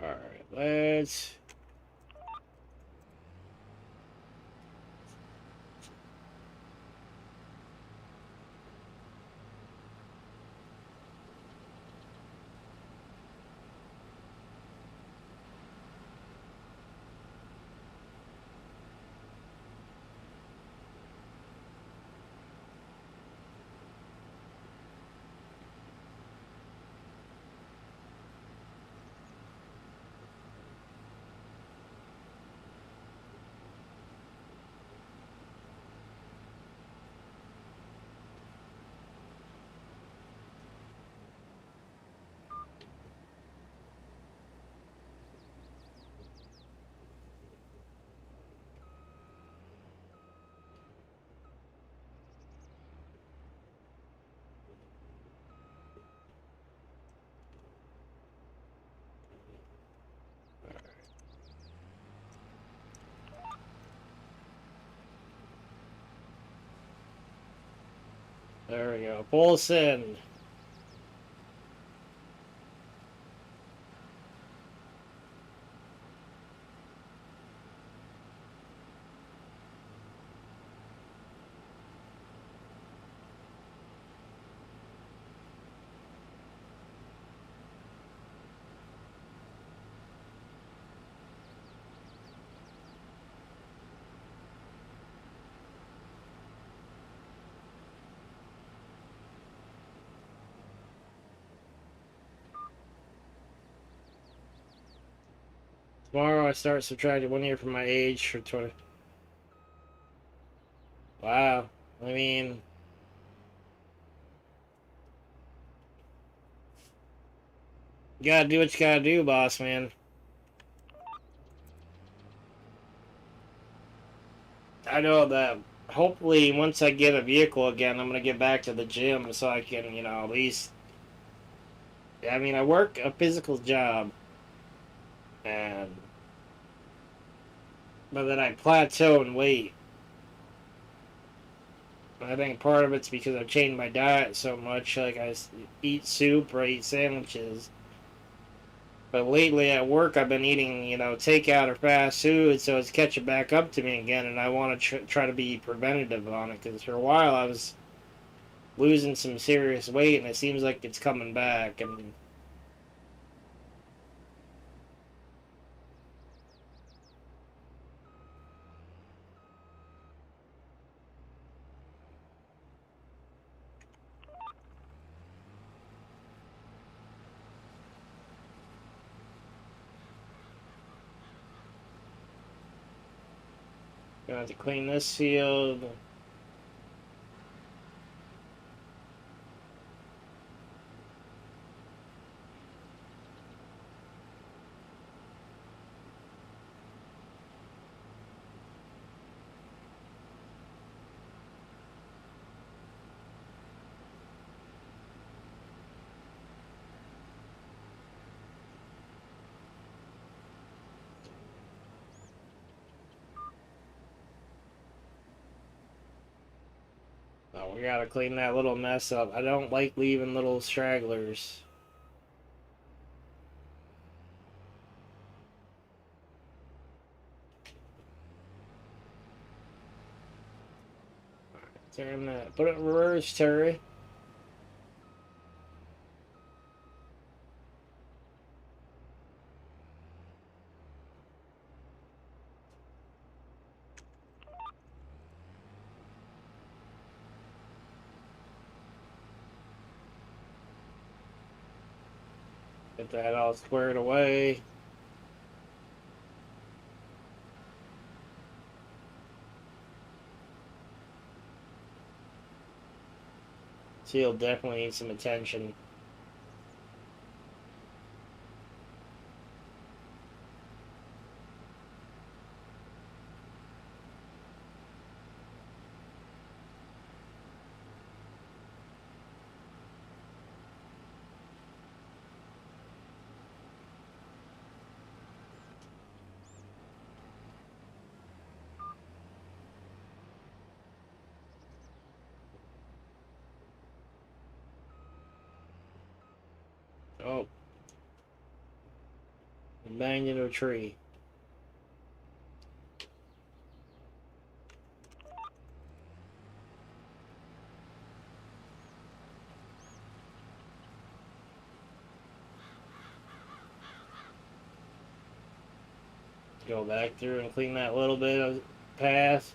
A: Alright, let's. There we go. Pull us in. Tomorrow I start subtracting 1 year from my age for 20. Wow. I mean, you gotta do what you gotta do, boss man. I know that hopefully once I get a vehicle again, I'm gonna get back to the gym so I can, at least. I mean, I work a physical job, and but then I plateau in weight. I think part of it's because I've changed my diet so much. Like I eat soup or I eat sandwiches. But lately at work, I've been eating, takeout or fast food, so it's catching back up to me again, and I want to try to be preventative on it because for a while I was losing some serious weight, and it seems like it's coming back. And gonna have to clean this field. Oh, we gotta clean that little mess up. I don't like leaving little stragglers. Turn that. Put it in reverse, Terry. Get that all squared away. He'll definitely need some attention. Oh, banged into a tree. Go back through and clean that little bit of path.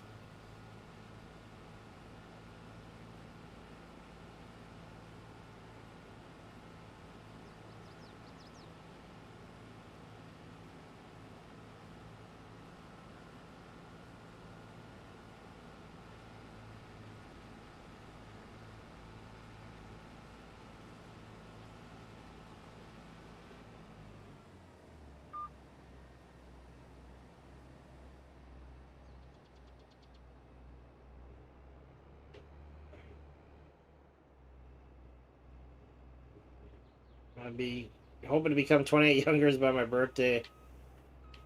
A: I'll be hoping to become 28 youngers by my birthday.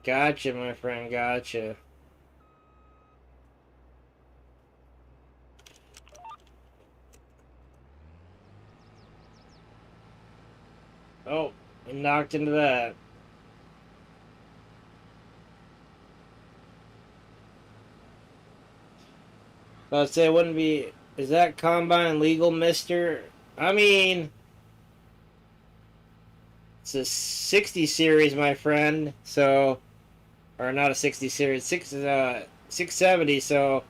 A: Gotcha, my friend, gotcha. Oh, we knocked into that. I'd say it wouldn't be. Is that combine legal, mister? I mean, it's a 60 series, my friend. So, or not a 60 series, 670. So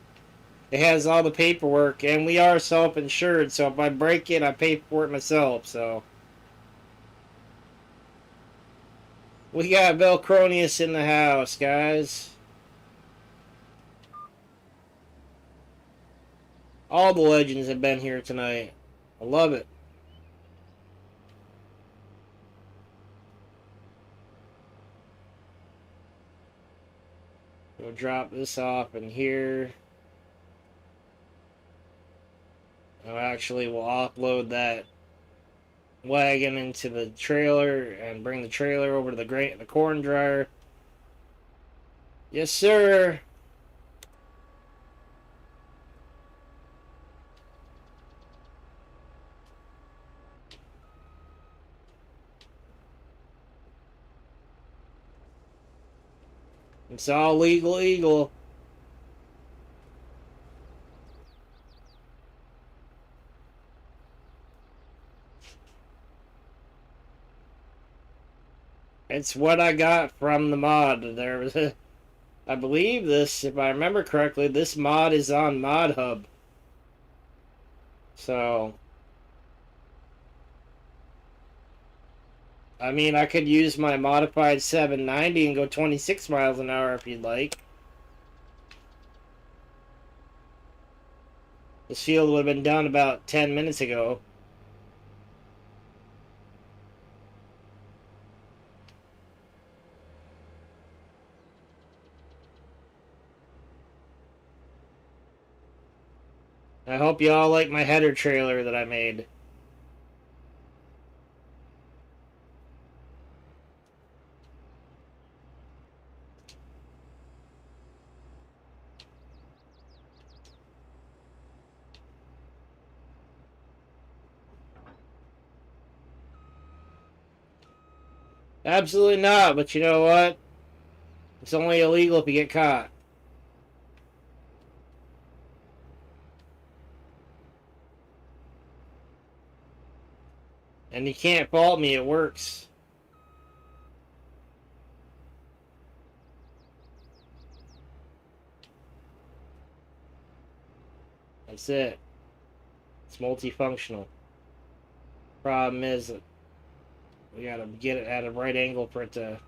A: it has all the paperwork, and we are self-insured. So if I break it, I pay for it myself. So We got Velcronius in the house, guys. All the legends have been here tonight. I love it. We'll drop this off in here. Actually, we'll offload that wagon into the trailer and bring the trailer over to the corn dryer. Yes, sir. It's all legal, eagle. It's what I got from the mod. There was a, I believe this, if I remember correctly, this mod is on ModHub. So, I mean, I could use my modified 790 and go 26 miles an hour if you'd like. This field would have been done about 10 minutes ago. I hope you all like my header trailer that I made. Absolutely not, but you know what? It's only illegal if you get caught. And you can't fault me, it works. That's it. It's multifunctional. Problem is that we gotta get it at a right angle for it to...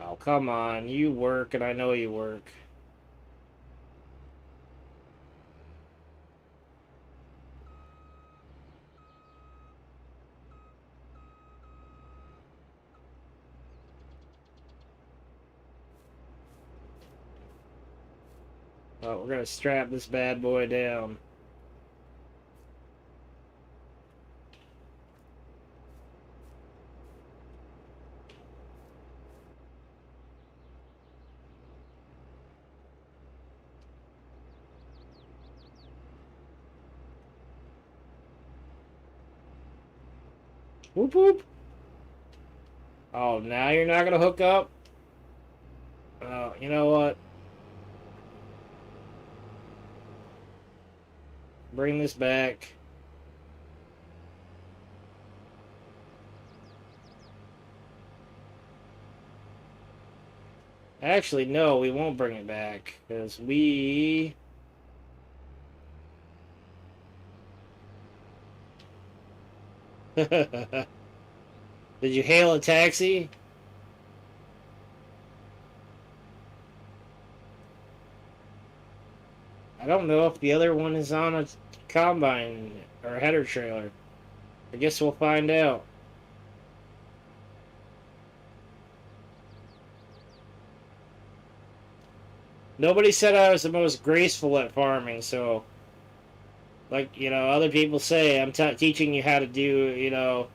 A: Oh, come on. You work, and I know you work. Oh, we're gonna strap this bad boy down. Whoop whoop. Oh, now you're not gonna hook up? Oh, you know what? Bring this back. Actually, no, we won't bring it back. Because we... Did you hail a taxi? I don't know if the other one is on a combine or a header trailer. I guess we'll find out. Nobody said I was the most graceful at farming, so... Like, you know, other people say, I'm teaching you how to do, you know,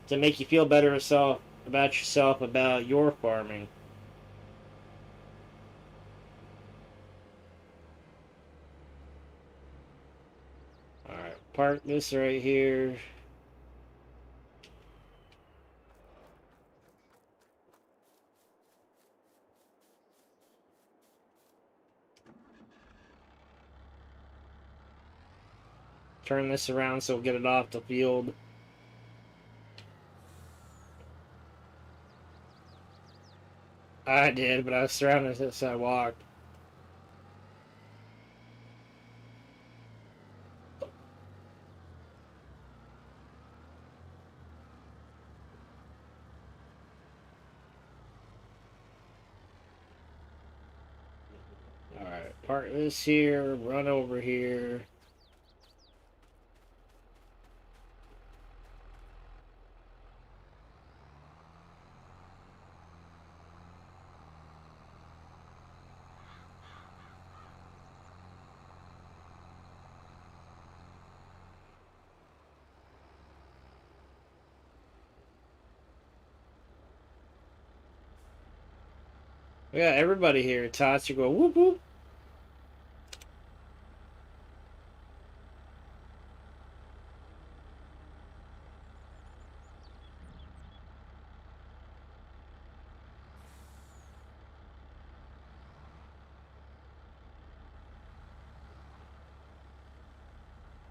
A: to make you feel better about yourself, about your farming. Alright, park this right here. Turn this around so we'll get it off the field. I did, but I was surrounded as I walked. Park this here, run over here. We got everybody here. Tots, you go whoop whoop.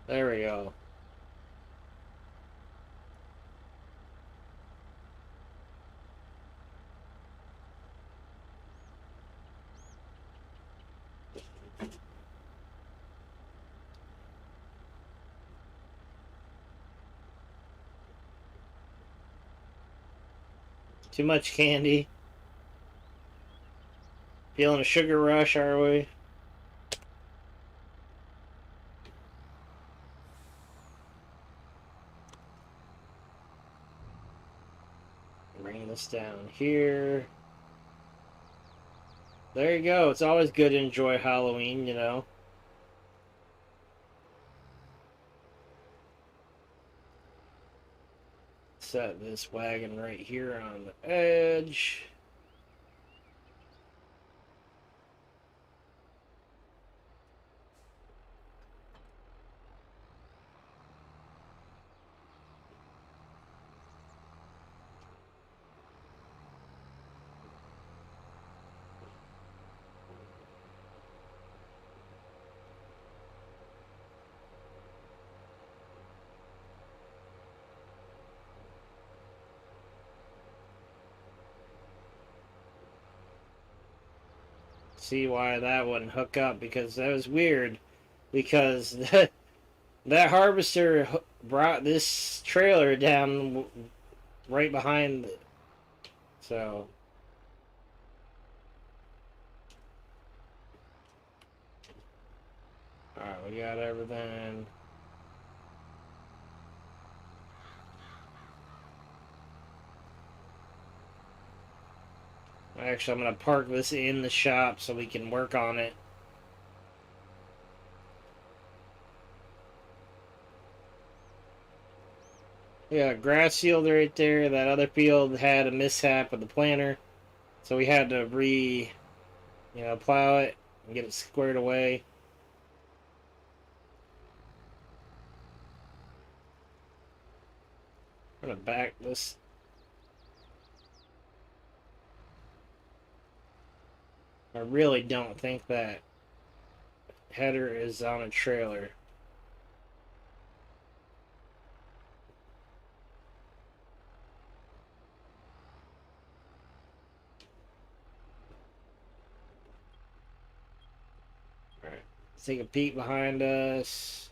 A: There we go. Too much candy. Feeling a sugar rush, are we? Bring this down here. There you go. It's always good to enjoy Halloween, you know. Set this wagon right here on the edge. See why that wouldn't hook up, because that was weird, because that harvester brought this trailer down right behind it. So alright, we got everything. Actually, I'm going to park this in the shop so we can work on it. Yeah, grass field right there. That other field had a mishap with the planter. So we had to plow it and get it squared away. I'm going to back this. I really don't think that header is on a trailer. Alright, let's take a peek behind us.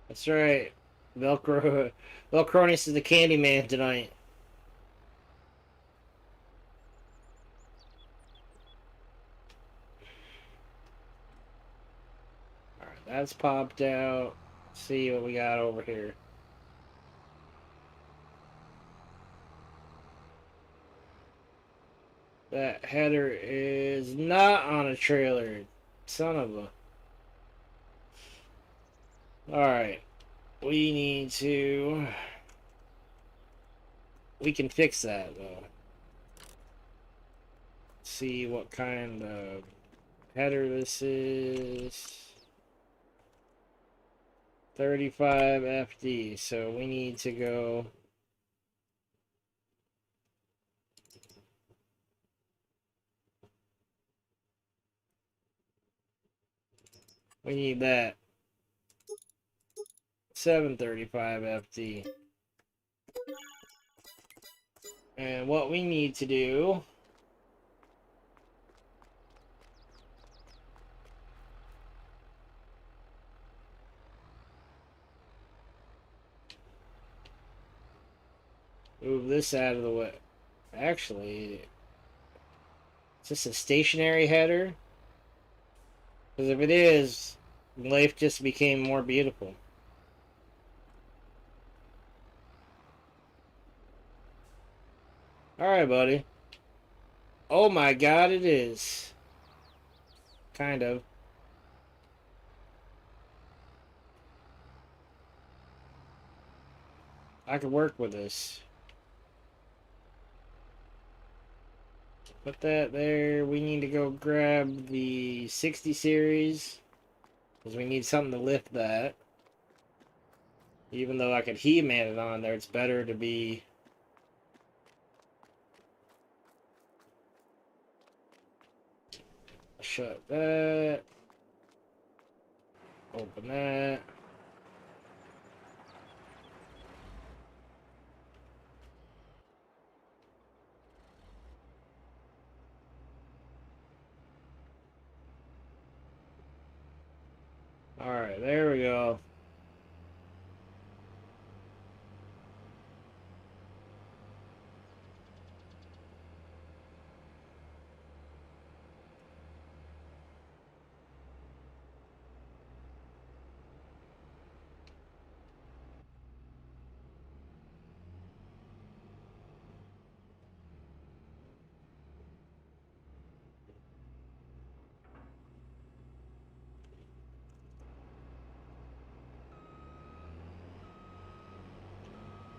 A: That's right. Velcronis is the candy man tonight. Alright, that's popped out. Let's see what we got over here. That header is not on a trailer. Son of a... Alright. We need to... We can fix that, though. See what kind of header this is. 35 FD. So we need to go... We need that. 735 FD. And what we need to do... Move this out of the way. Actually, is this a stationary header? Because if it is, life just became more beautiful. Alright, buddy. Oh my god, it is. Kind of. I could work with this. Put that there. We need to go grab the 60 series. Because we need something to lift that. Even though I could He-Man it on there, it's better to be... Shut that. Open that. Alright, there we go.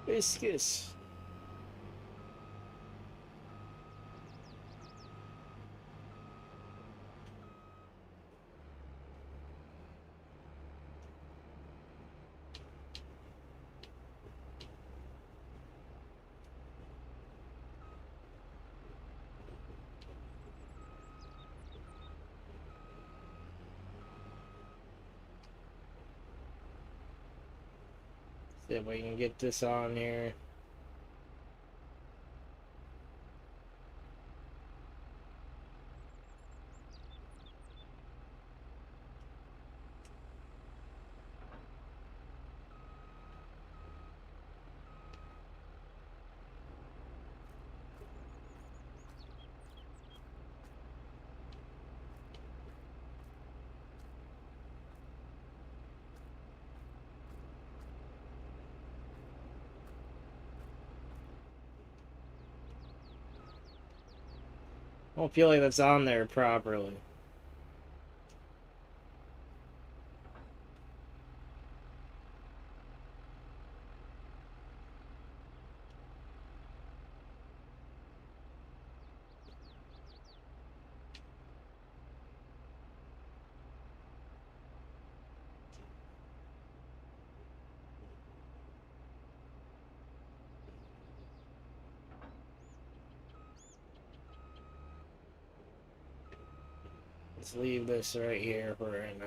A: Viscous. See if we can get this on here. I don't feel like that's on there properly. Let's leave this right here for right now.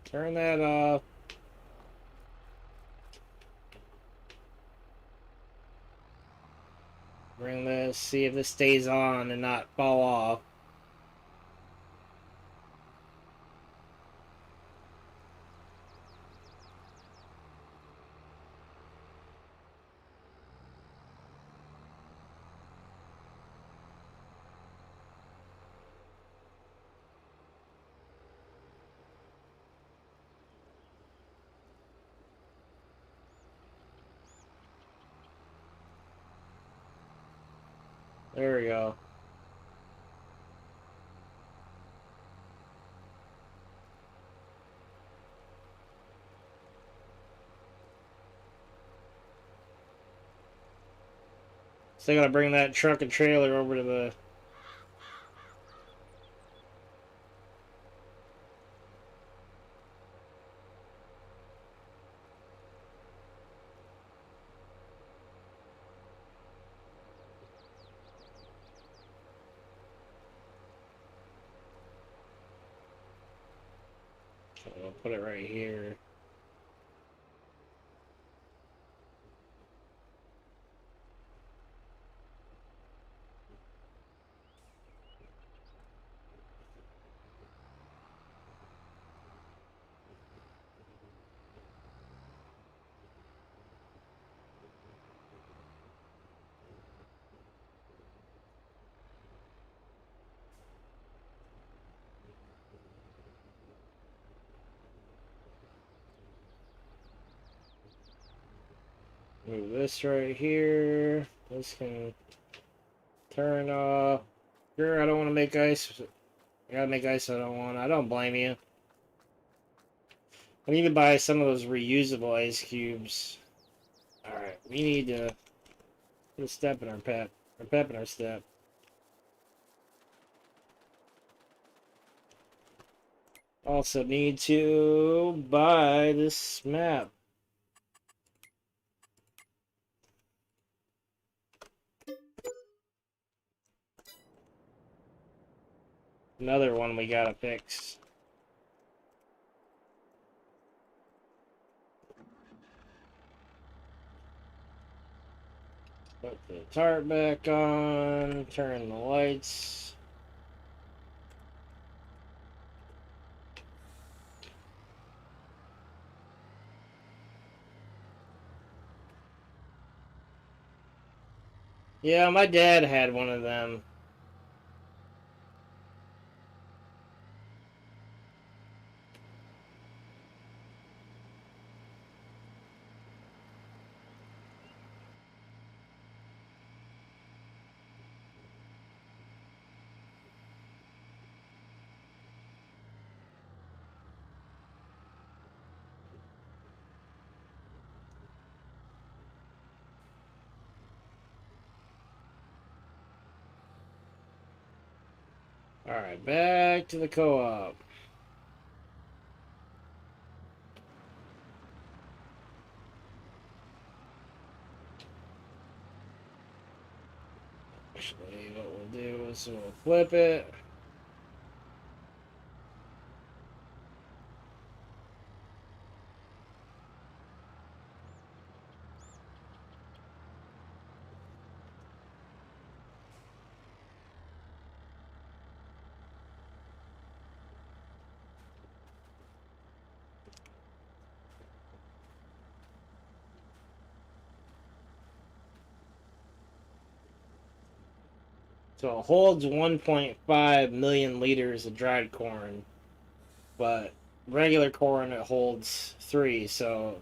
A: Turn that off. Bring this, see if this stays on and not fall off. There we go. Still gotta bring that truck and trailer over to the... I'll put it right here. Move this right here. This can turn off. Sure, I don't want to make ice. I gotta make ice. I don't blame you. I need to buy some of those reusable ice cubes. Alright, we need to put a step in our pep. Or pep in our step. Also need to buy this map. Another one we gotta fix. Put the tarp back on, turn the lights. Yeah, my dad had one of them. Alright, back to the co-op. Actually, what we'll do is we'll flip it. So it holds 1.5 million liters of dried corn, but regular corn it holds 3, so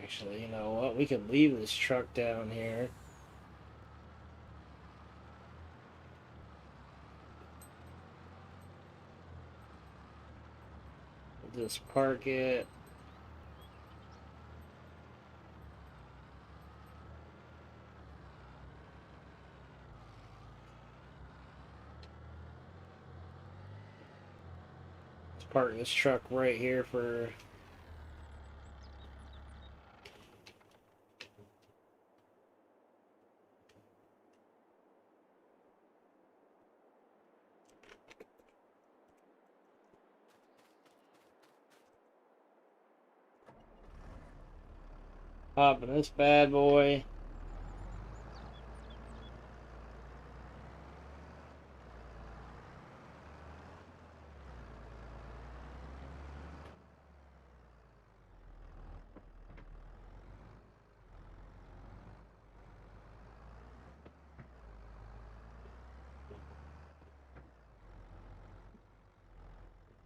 A: actually, you know what? We could leave this truck down here. We'll just park it. Let's park this truck right here for... Hop in this bad boy.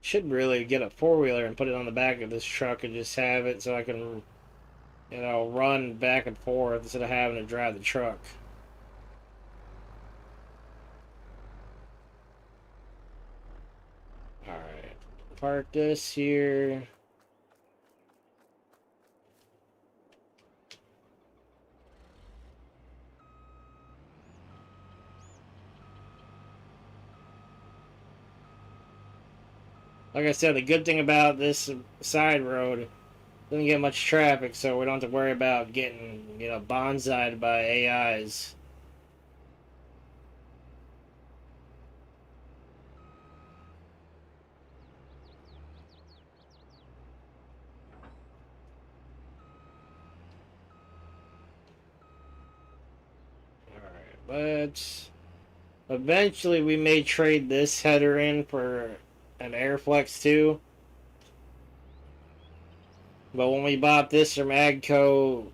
A: Should really get a four-wheeler and put it on the back of this truck and just have it so I can, you know, run back and forth instead of having to drive the truck. Alright. Park this here. Like I said, the good thing about this side road doesn't get much traffic, so we don't have to worry about getting, you know, bonsai'd by AIs. Alright, but eventually we may trade this header in for an Airflex 2. But when we bought this from Agco,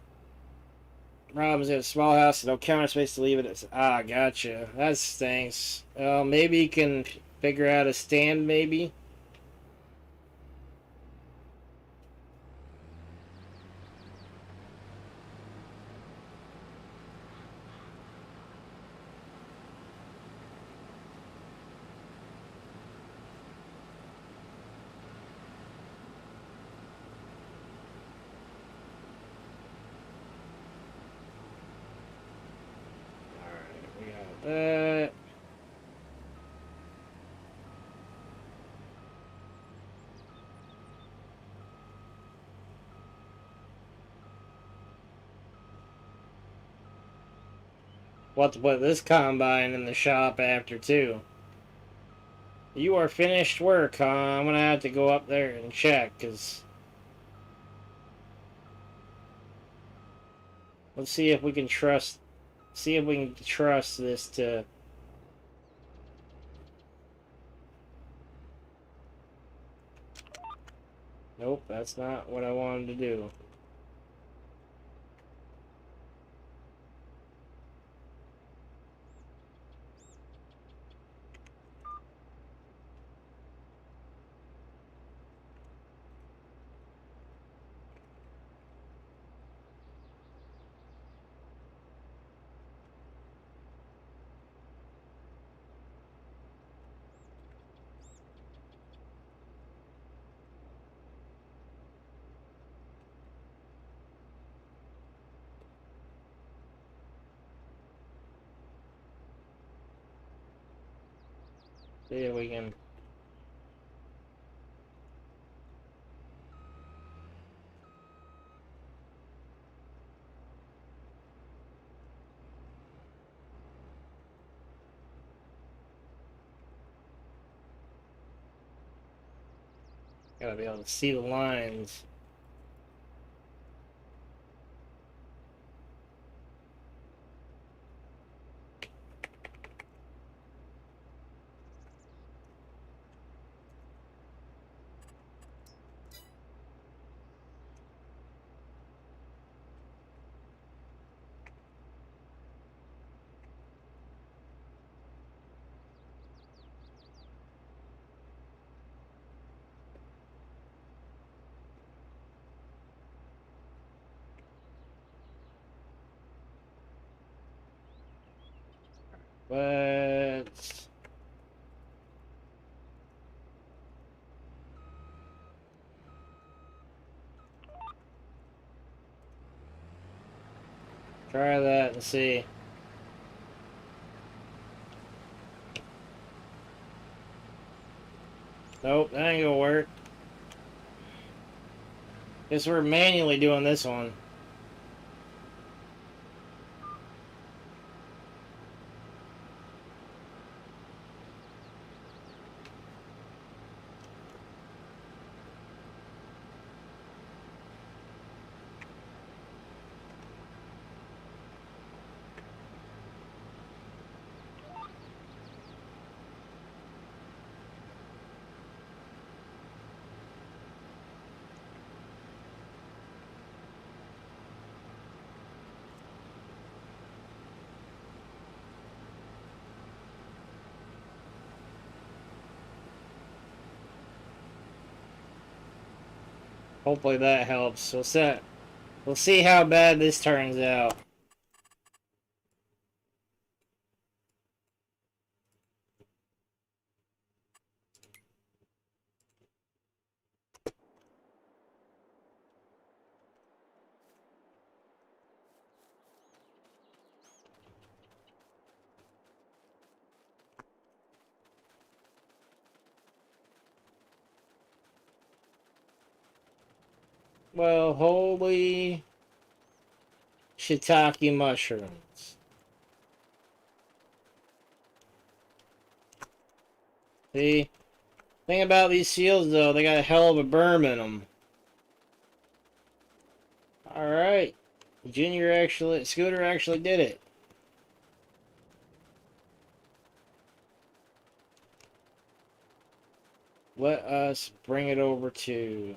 A: Problems in a small house, no counter space to leave it. Ah, gotcha. That stinks. Maybe you can figure out a stand, maybe? Alright, we got that. We'll have to put this combine in the shop after, too. You are finished work, huh? I'm gonna have to go up there and check, because... Let's see if we can trust... See if we can trust this to... Nope, that's not what I wanted to do. See if we can... Gotta be able to see the lines. But... Try that and see. Nope, that ain't gonna work. Guess we're manually doing this one. Hopefully that helps. We'll see how bad this turns out. Well, holy shiitake mushrooms. See? Thing about these seals, though, they got a hell of a berm in them. Alright. Scooter actually did it. Let us bring it over to...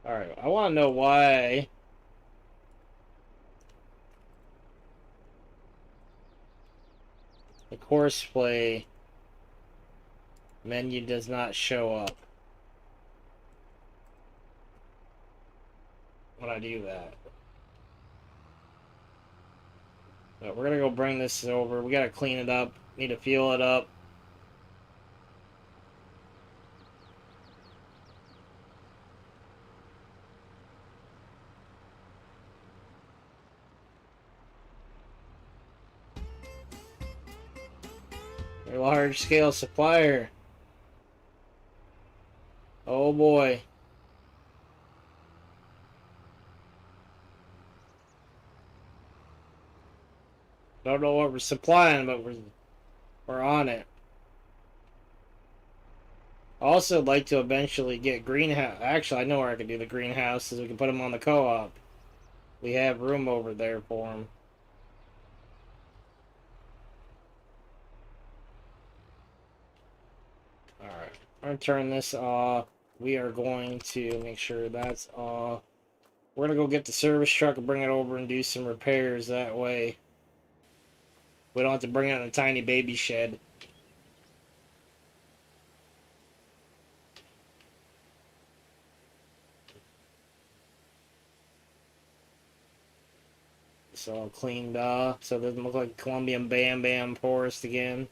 A: Alright, I want to know why the course play menu does not show up when I do that. But we're gonna go bring this over. We gotta clean it up. Need to fuel it up. A large-scale supplier. Oh boy. Don't know what we're supplying, but we're on it. Also, like to eventually get greenhouse. Actually, I know where I can do the greenhouses. We can put them on the co-op. We have room over there for them. Alright, I'm gonna turn this off. We are going to make sure that's off. We're gonna go get the service truck and bring it over and do some repairs that way. We don't have to bring it in a tiny baby shed. It's all cleaned up, so it doesn't look like Colombian Bam Bam Forest again.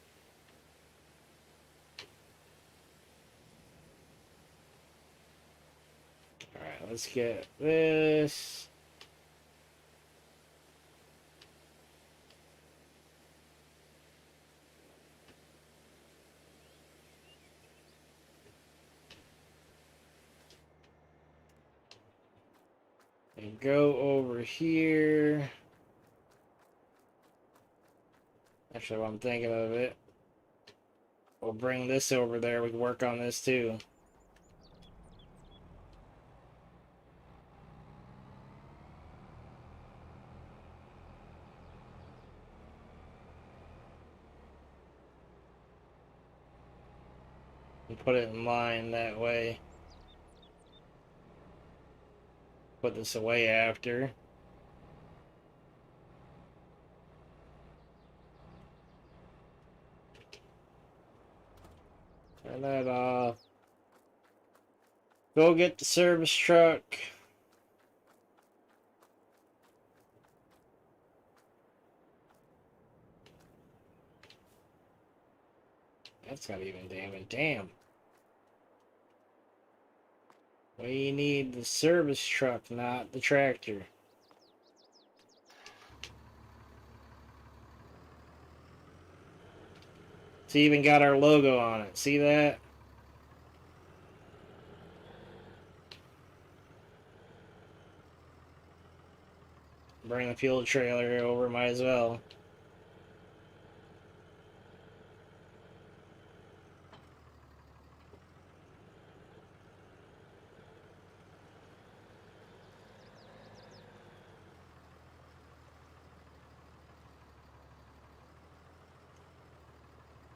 A: Alright, let's get this. And go over here. Actually, while I'm thinking of it, we'll bring this over there. We can work on this too. And put it in line that way. Put this away after. Turn that off. Go get the service truck. That's not even damage. Damn. We need the service truck, not the tractor. It's even got our logo on it. See that? Bring the fuel trailer over, might as well.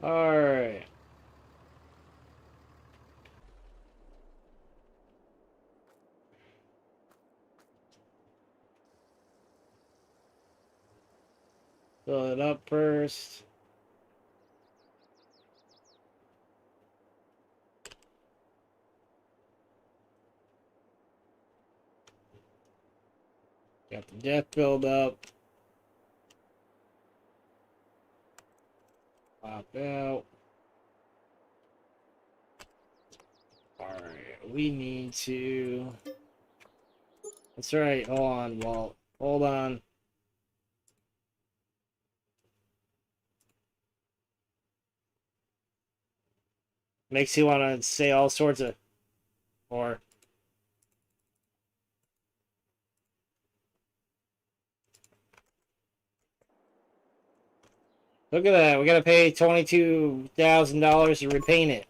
A: Alright. Fill it up first. Got the death build up. Pop out. Alright, we need to... That's right, hold on, Walt. Hold on. Makes you want to say all sorts of... Or... Look at that, we gotta pay $22,000 to repaint it.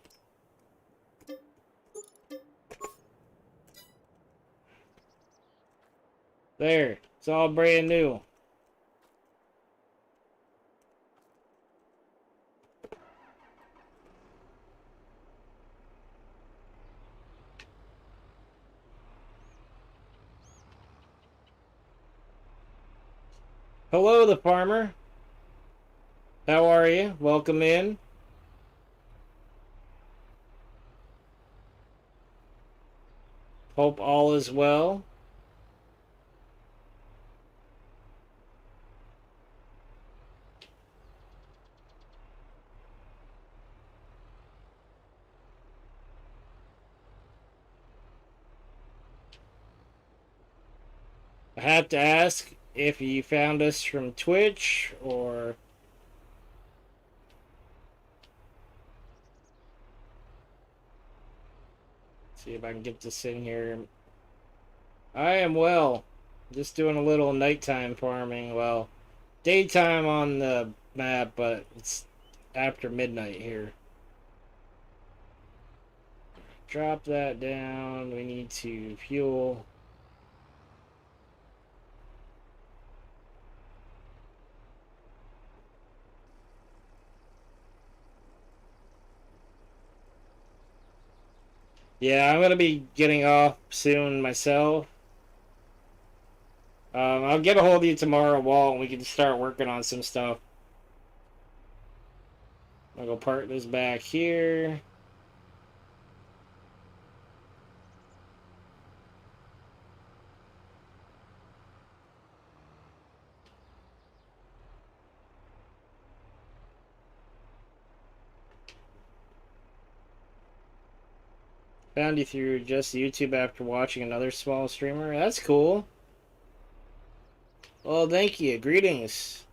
A: There, it's all brand new. Hello, the farmer. How are you? Welcome in. Hope all is well. I have to ask if you found us from Twitch or... See if I can get this in here. I am well. Just doing a little nighttime farming. Well, daytime on the map, but it's after midnight here. Drop that down. We need to fuel. Yeah, I'm going to be getting off soon myself. I'll get a hold of you tomorrow, Walt, and we can start working on some stuff. I'll go park this back here. Found you through just YouTube after watching another small streamer. That's cool. Well, thank you. Greetings.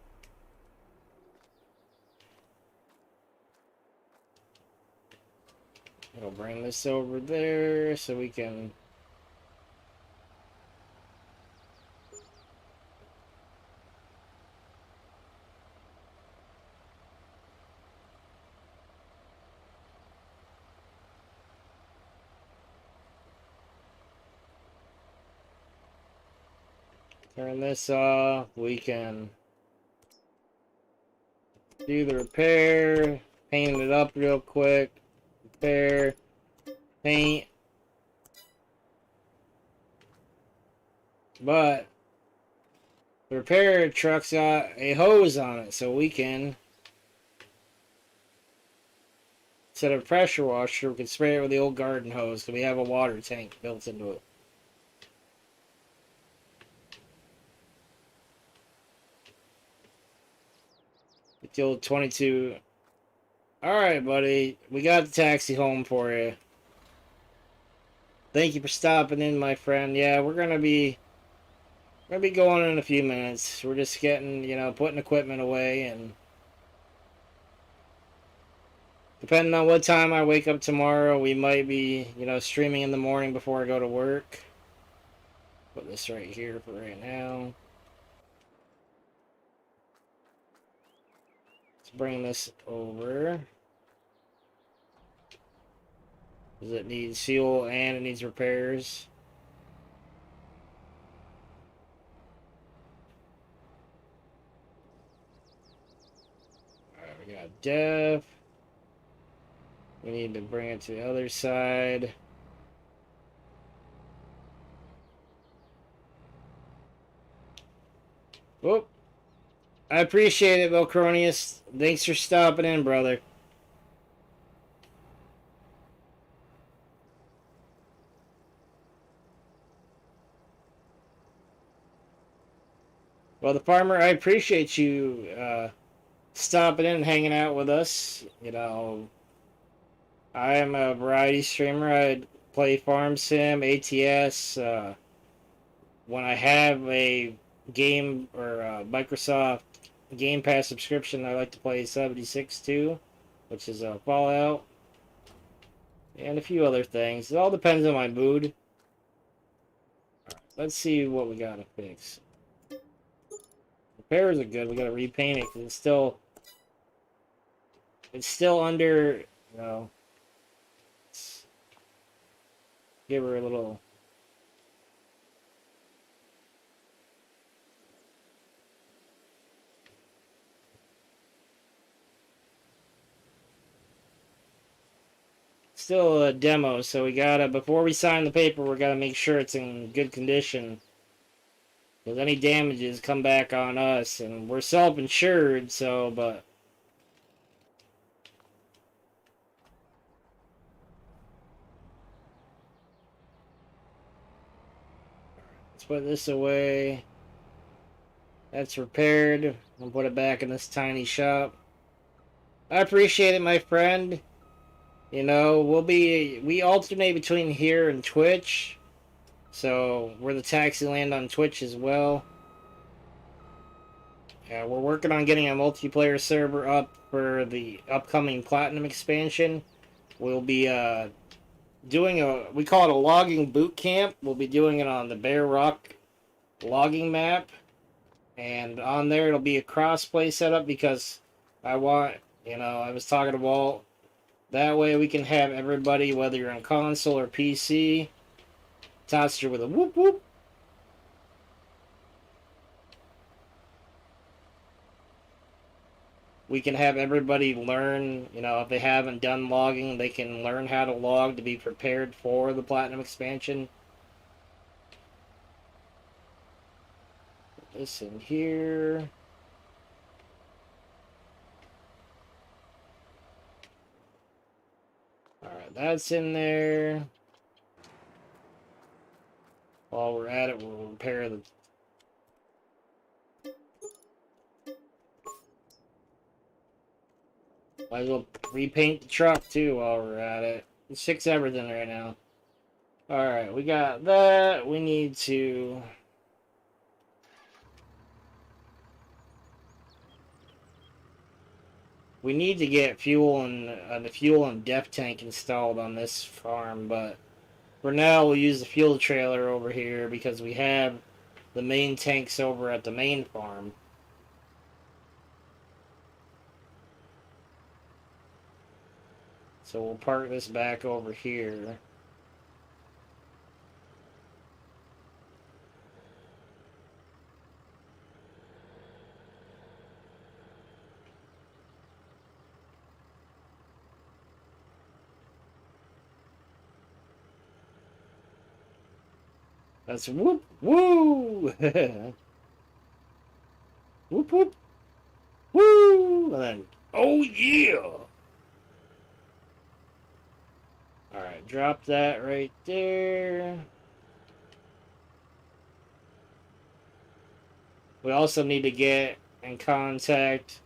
A: I'll bring this over there so we can... Turn this off. We can do the repair. Paint it up real quick. Repair. Paint. But the repair truck's got a hose on it, so we can, instead of a pressure washer, we can spray it with the old garden hose because we have a water tank built into it. The old 22. Alright, buddy. We got the taxi home for you. Thank you for stopping in, my friend. Yeah, we're gonna be going in a few minutes. We're just getting, putting equipment away, and depending on what time I wake up tomorrow, we might be, streaming in the morning before I go to work. Put this right here for right now. Let's bring this over. Does it need fuel and it needs repairs? Alright, we got def. We need to bring it to the other side. Whoop. I appreciate it, Velcronius. Thanks for stopping in, brother. Well, the farmer, I appreciate you stopping in and hanging out with us. I am a variety streamer. I play Farm Sim, ATS. When I have a game or Microsoft Game Pass subscription, I like to play 76 too, which is Fallout, and a few other things. It all depends on my mood. Let's see what we gotta fix. Repairs are good. We gotta repaint it because it's still under. Let's give her a little. Still a demo, so we gotta, before we sign the paper, we gotta make sure it's in good condition. Because any damages come back on us, and we're self-insured, so, but... Let's put this away. That's repaired. I'll put it back in this tiny shop. I appreciate it, my friend. You know, we alternate between here and Twitch. So, we're the Taxi Land on Twitch as well. We're working on getting a multiplayer server up for the upcoming Platinum expansion. We'll be doing we call it a logging boot camp. We'll be doing it on the Bear Rock logging map. And on there, it'll be a cross-play setup because I want, I was talking to Walt. That way we can have everybody, whether you're on console or PC. Toaster with a whoop whoop. We can have everybody learn, if they haven't done logging, they can learn how to log to be prepared for the Platinum expansion. Put this in here. Alright, that's in there. While we're at it, we'll repair the... Might as well repaint the truck, too, while we're at it. Let's fix everything right now. Alright, we got that. We need to... We need to get fuel and the fuel and depth tank installed on this farm, but for now we'll use the fuel trailer over here because we have the main tanks over at the main farm. So we'll park this back over here. That's whoop woo. Whoop whoop woo, and then oh yeah. All right, drop that right there. We also need to get in contact.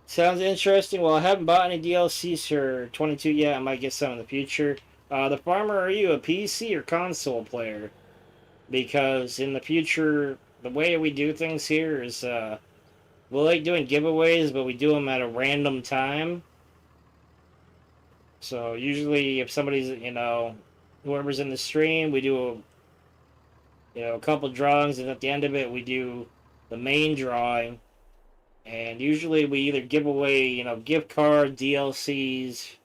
A: Sounds interesting. Well, I haven't bought any DLCs for 22 yet. I might get some in the future. The farmer, are you a PC or console player? Because in the future, the way we do things here is we like doing giveaways, but we do them at a random time. So usually, if somebody's, whoever's in the stream, we do a couple drawings, and at the end of it, we do the main drawing. And usually, we either give away, gift card, DLCs.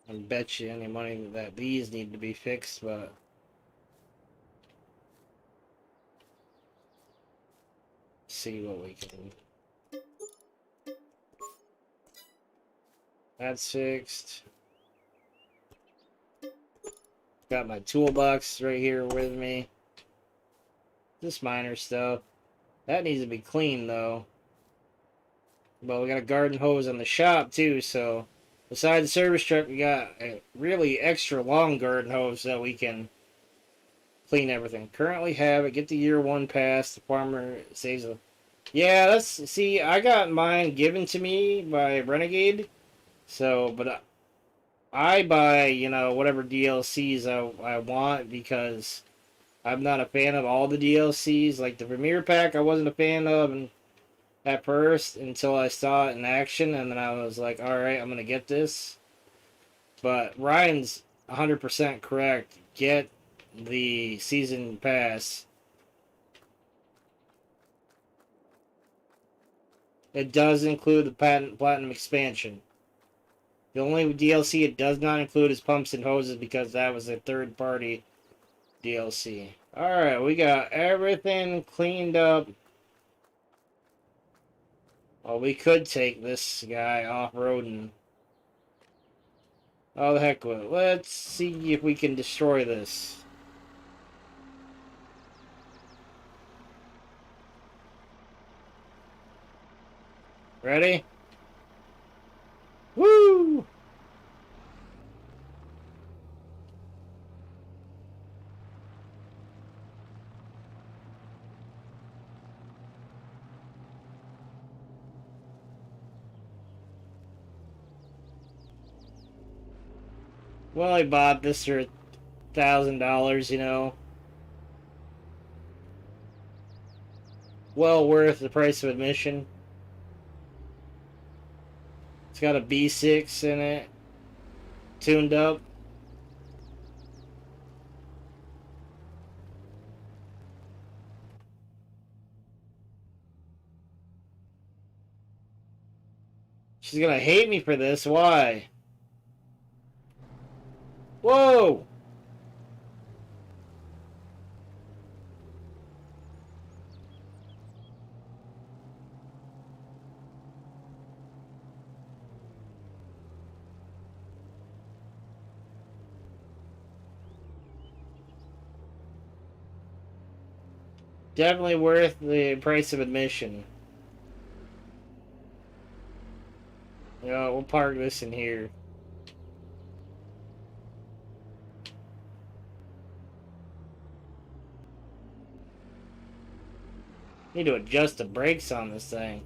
A: I bet you any money that these need to be fixed, but see what we can. That's fixed. Got my toolbox right here with me. This minor stuff. That needs to be cleaned though. But we got a garden hose on the shop too, so besides the service truck, we got a really extra long garden hose so we can clean everything. Currently have it. Get the year 1 pass. The farmer saves a... Yeah, that's... See, I got mine given to me by Renegade. So, but I buy, whatever DLCs I want because I'm not a fan of all the DLCs. Like the Premiere Pack, I wasn't a fan of at first until I saw it in action, and then I was like, alright, I'm going to get this. But Ryan's 100% correct. Get the season pass. It does include the Platinum expansion. The only DLC it does not include is Pumps and Hoses because that was a third-party DLC. Alright, we got everything cleaned up. Well, we could take this guy off-roading. Oh, the heck with it. Let's see if we can destroy this. Ready? Woo! Well, I bought this for $1,000, you know. Well worth the price of admission. It's got a B6 in it, tuned up. She's gonna hate me for this. Why? Whoa! Definitely worth the price of admission. You know, we'll park this in here. Need to adjust the brakes on this thing.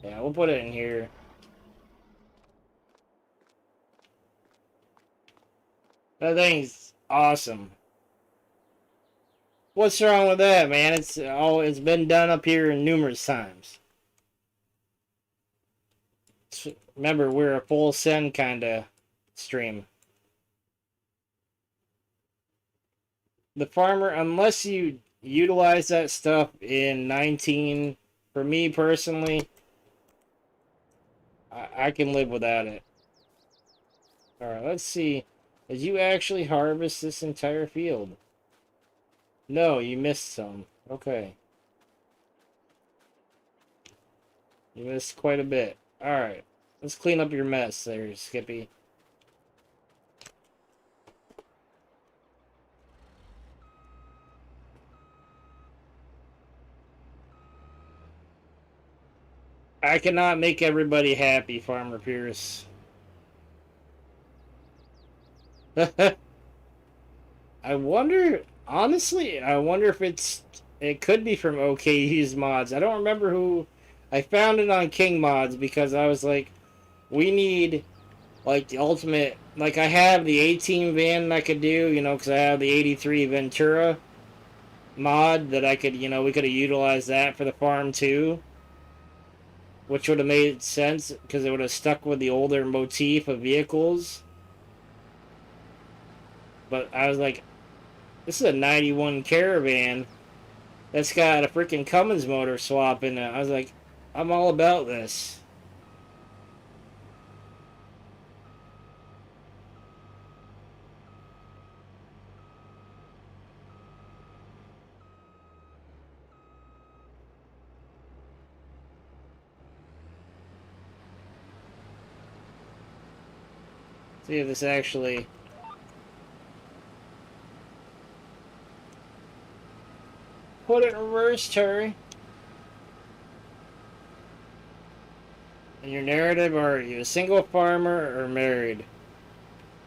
A: Yeah, we'll put it in here. That thing's awesome. What's wrong with that, man? It's been done up here numerous times. Remember, we're a full send kind of stream. The farmer, unless you utilize that stuff in 19, for me personally, I can live without it. Alright, let's see. Did you actually harvest this entire field? No, you missed some. Okay. You missed quite a bit. Alright. Let's clean up your mess there, Skippy. I cannot make everybody happy, Farmer Pierce. I wonder, honestly, I wonder if it could be from OKU's mods. I don't remember who, I found it on King Mods because I was like, we need, like, the ultimate, like, I have the 18 van I could do, you know, because I have the 83 Ventura mod that I could, you know, we could have utilized that for the farm too. Which would have made sense because it would have stuck with the older motif of vehicles. But I was like, this is a 91 Caravan that's got a freaking Cummins motor swap in it. I was like, I'm all about this. See if this actually... Put it in reverse, Terry. In your narrative, are you a single farmer or married?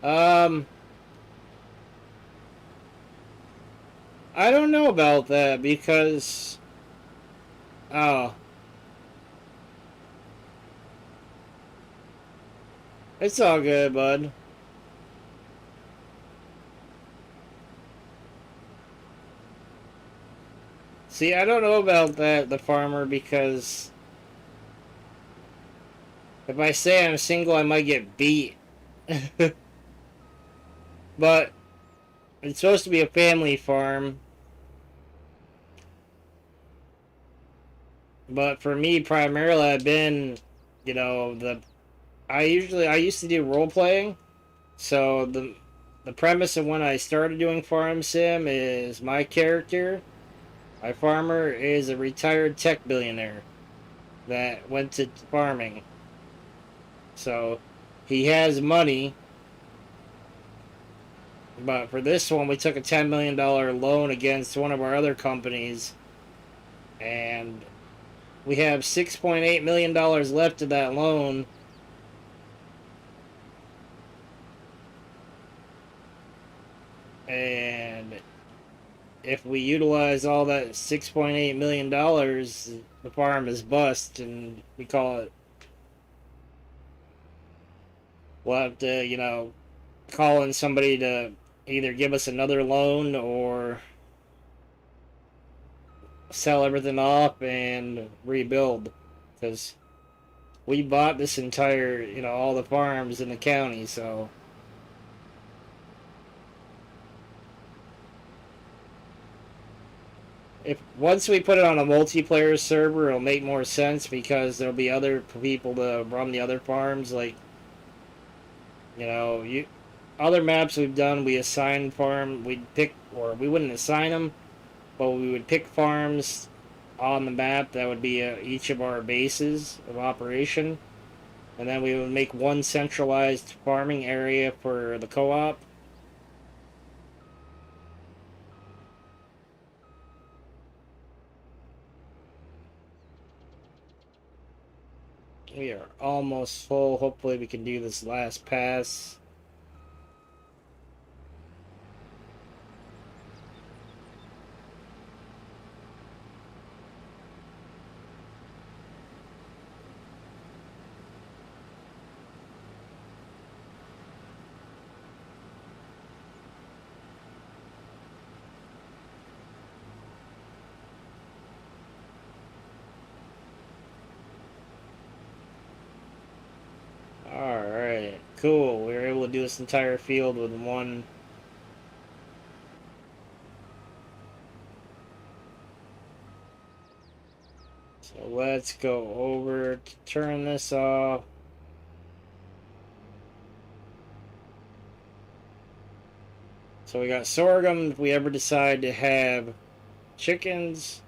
A: I don't know about that because... Oh. It's all good, bud. See, I don't know about that, the farmer, because if I say I'm single, I might get beat. But it's supposed to be a family farm. But for me, primarily, I've been, you know, I used to do role playing. So the premise of when I started doing Farm Sim is my character, my farmer, is a retired tech billionaire that went to farming. So he has money But for this one, we took a $10 million loan against one of our other companies, and we have $6.8 million left of that loan. And if we utilize all that $6.8 million, the farm is bust, and we call it. We'll have to, call in somebody to either give us another loan or sell everything off and rebuild. Because we bought this entire, all the farms in the county, so. If once we put it on a multiplayer server, it'll make more sense because there'll be other people to run the other farms. Like, you other maps we've done, we assign farm, we'd pick, or we wouldn't assign them, but we would pick farms on the map that would be each of our bases of operation, and then we would make one centralized farming area for the co-op. We are almost full. Hopefully we can do this last pass. Alright, cool. We were able to do this entire field with one. So let's go over to turn this off. So we got sorghum if we ever decide to have chickens,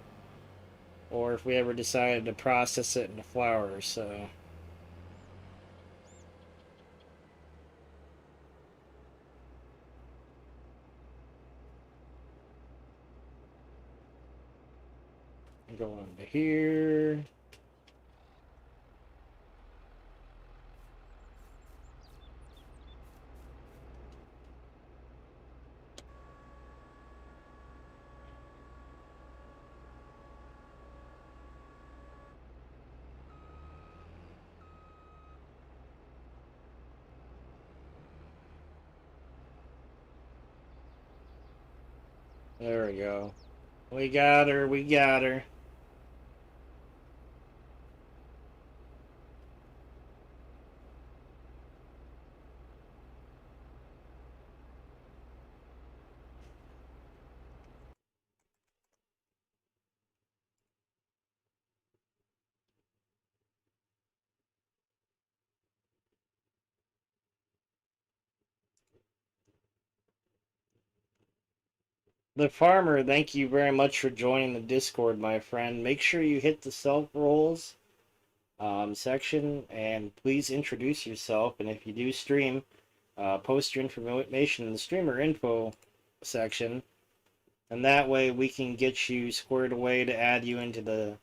A: or if we ever decided to process it into flour, so. Go on to here. There we go. We got her, we got her. The farmer, thank you very much for joining the Discord, my friend. Make sure you hit the self roles section, and please introduce yourself. And if you do stream, post your information in the streamer info section, and that way we can get you squared away to add you into the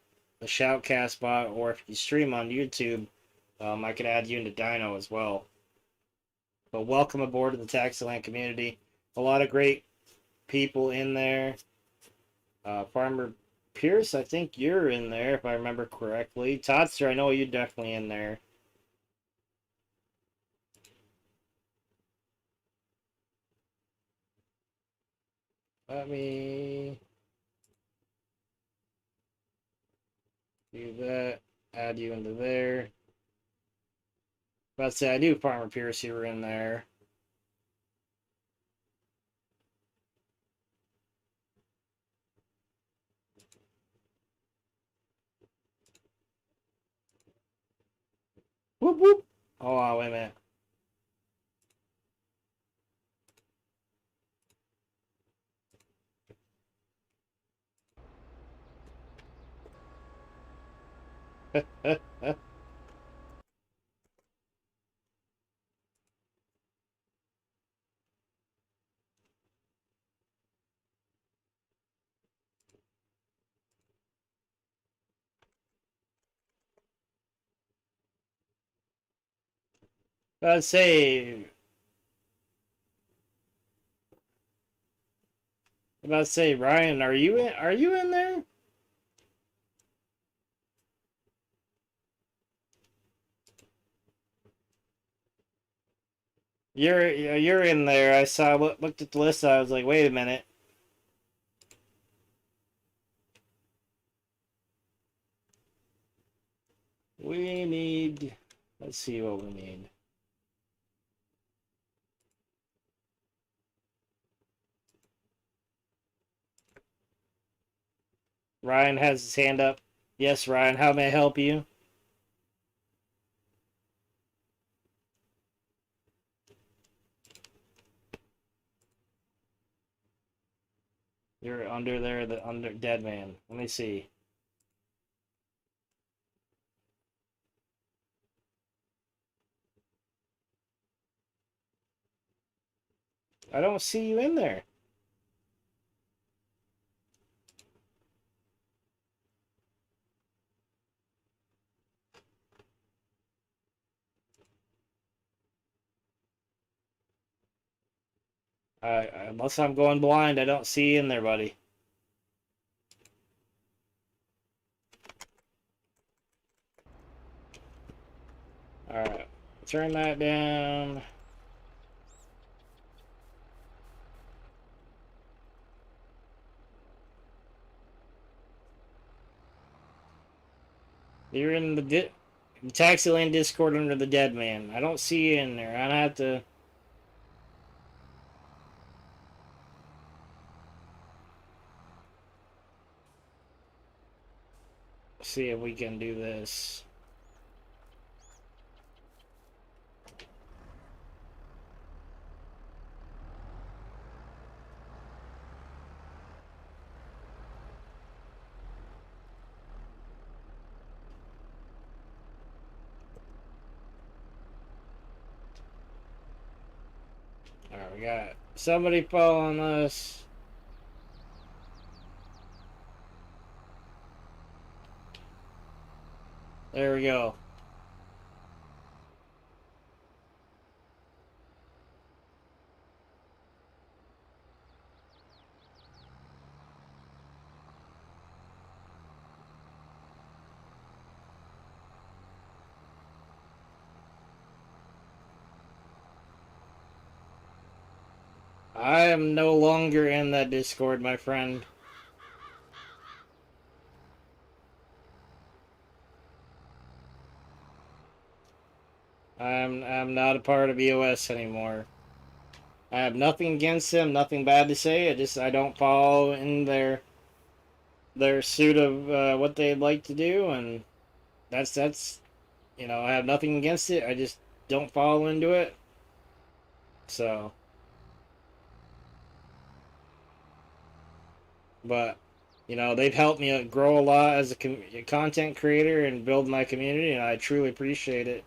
A: Shoutcast bot, or if you stream on YouTube, I could add you into Dino as well. But welcome aboard to the Taxiland community. A lot of great people in there. Farmer Pierce, I think you're in there if I remember correctly. Totster, I know you're definitely in there. Let me do that. Add you into there. About to say, I knew Farmer Pierce, you were in there. Whoop whoop. Oh, wait a minute. I'd say, Ryan, are you in? Are you in there? You're in there. I saw looked at the list. I was like, wait a minute. We need. Let's see what we need. Ryan has his hand up. Yes, Ryan. How may I help you? You're under there, the under dead man. Let me see. I don't see you in there. Unless I'm going blind, I don't see you in there, buddy. Alright. Turn that down. You're in the Taxiland Discord under the dead man. I don't see you in there. I'd have to see if we can do this. Alright, we got somebody following us. There we go. I am no longer in that Discord, my friend. I'm not a part of EOS anymore. I have nothing against them, nothing bad to say. I don't follow in their suit of what they'd like to do, and that's I have nothing against it. I just don't follow into it. So, but they've helped me grow a lot as a content creator and build my community, and I truly appreciate it.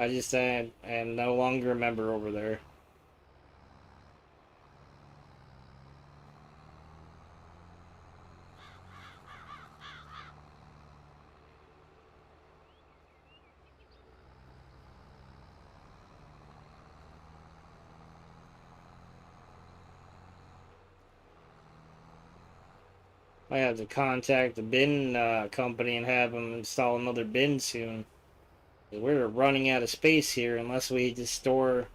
A: I just am no longer a member over there. I have to contact the bin company and have them install another bin soon. We're running out of space here unless we just store.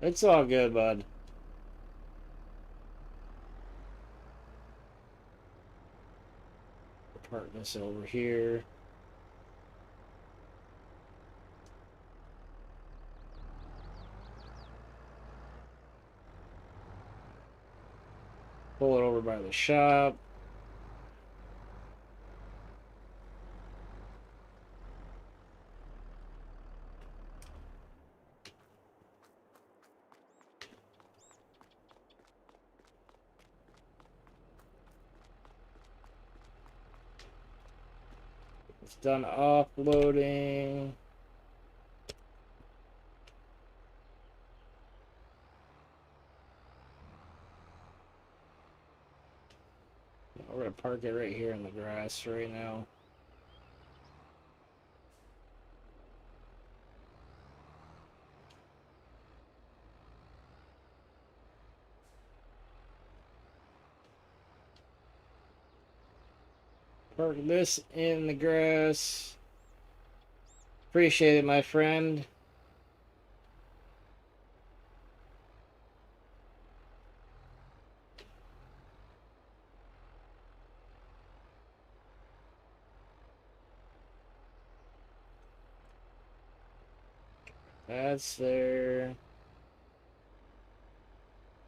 A: It's all good, bud. Park this over here. Pull it over by the shop. It's done offloading. We're gonna park it right here in the grass right now. Park this in the grass. Appreciate it, my friend. That's there.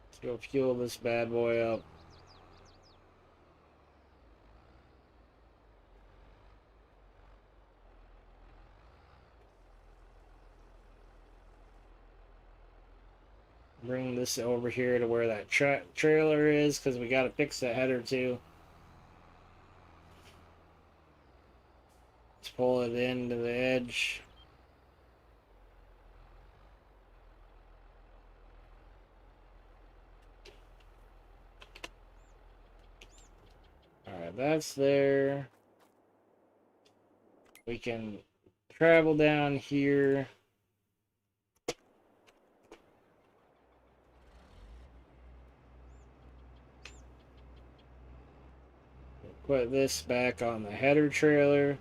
A: Let's go fuel this bad boy up. Bring this over here to where that trailer is, because we got to fix the header too. Let's pull it into the edge. Alright, that's there. We can travel down here. Put this back on the header trailer.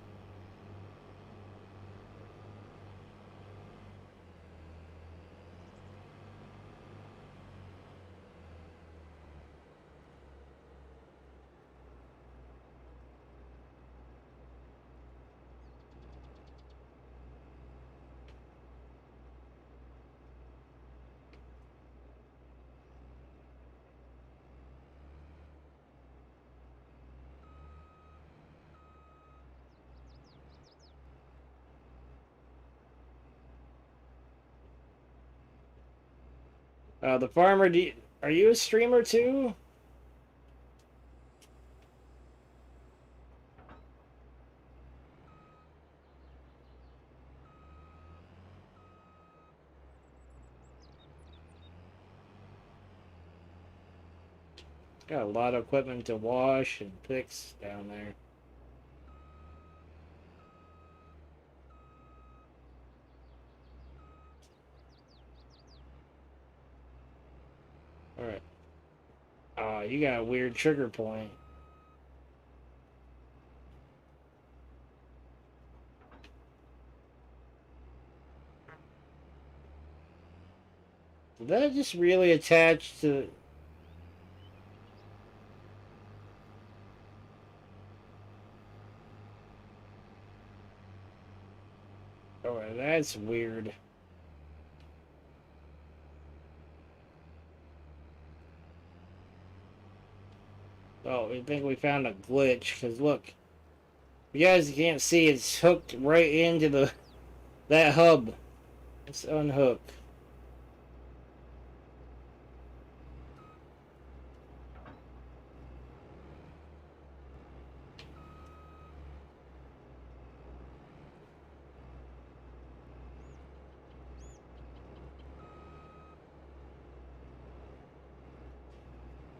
A: The farmer, are you a streamer too? Got a lot of equipment to wash and fix down there. Alright. You got a weird trigger point. Did that just really attach to... Oh, that's weird. Oh, we think we found a glitch, because look. You guys can't see, it's hooked right into that hub. Let's unhook.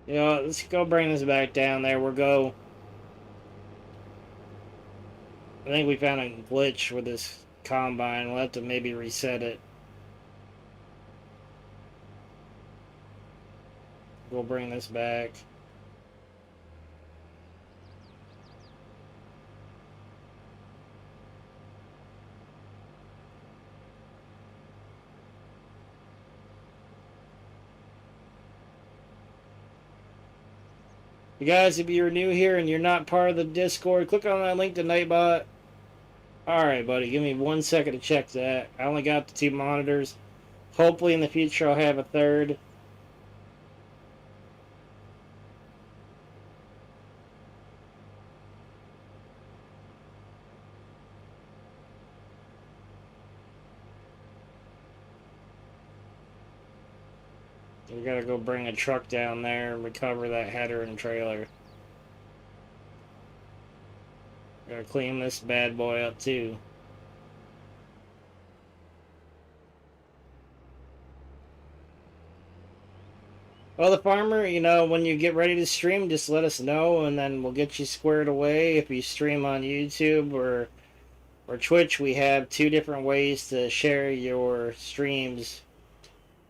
A: You know, let's go bring this back down there. We'll go. I think we found a glitch with this combine. We'll have to maybe reset it. We'll bring this back. You guys, if you're new here and you're not part of the Discord, click on that link to Nightbot. Alright, buddy, give me 1 second to check that. I only got the 2 monitors. Hopefully in the future I'll have a third. We gotta go bring a truck down there and recover that header and trailer. Gotta Gotta clean this bad boy up too. Well, the farmer, you know, when you get ready to stream, just let us know, and then we'll get you squared away. If you stream on YouTube or Twitch, we have two different ways to share your streams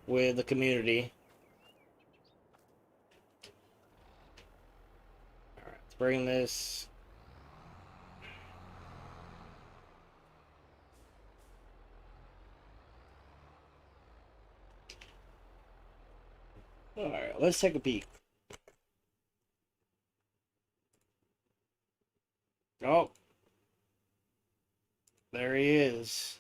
A: with the community. All right, let's bring this. All right, let's take a peek. Oh, there he is.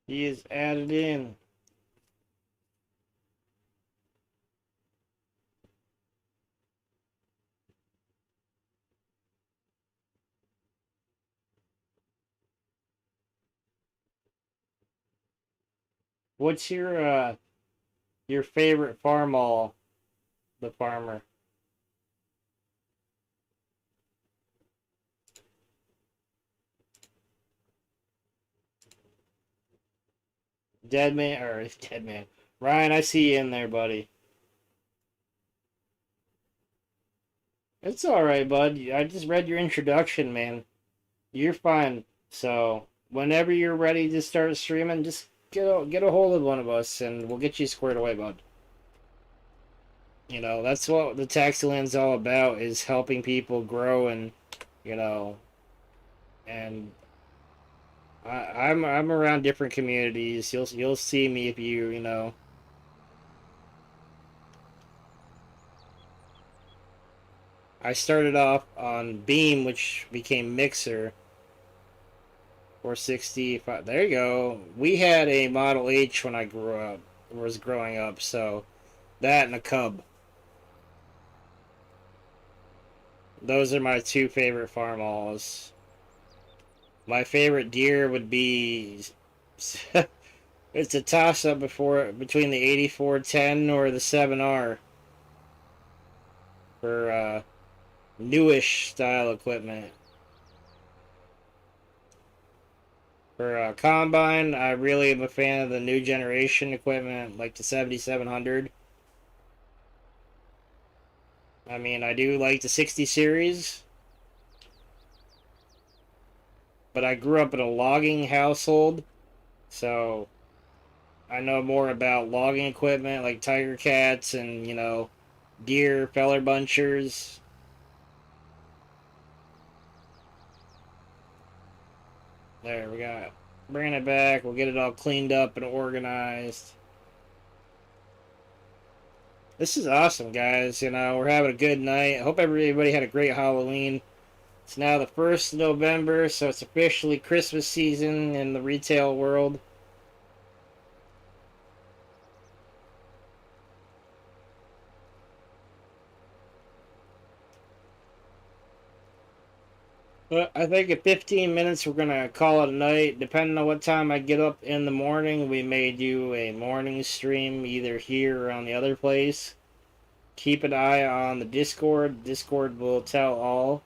A: He is added in. What's your favorite farmall, the farmer? Dead man or dead man? Ryan, I see you in there, buddy. It's all right, bud. I just read your introduction, man. You're fine. So whenever you're ready to start streaming, just get a hold of one of us, and we'll get you squared away, bud. You know, that's what the Taxiland's all about, is helping people grow and, you know, and I'm around different communities. You'll see me if you know. I started off on Beam, which became Mixer. 465. There you go. We had a Model H when I was growing up, so that and a Cub. Those are my two favorite farmalls. My favorite deer would be it's a toss up between the 8410 or the 7R for newish style equipment. For combine, I really am a fan of the new generation equipment, like the 7700. I mean, I do like the 60 series, but I grew up in a logging household, so I know more about logging equipment like Tiger Cats and, you know, deer feller bunchers. There, we got bringing it back. We'll get it all cleaned up and organized. This is awesome, guys. You know, we're having a good night. I hope everybody had a great Halloween. It's now the 1st of November, so it's officially Christmas season in the retail world. But I think in 15 minutes we're going to call it a night. Depending on what time I get up in the morning, we may do a morning stream either here or on the other place. Keep an eye on the Discord. Discord will tell all.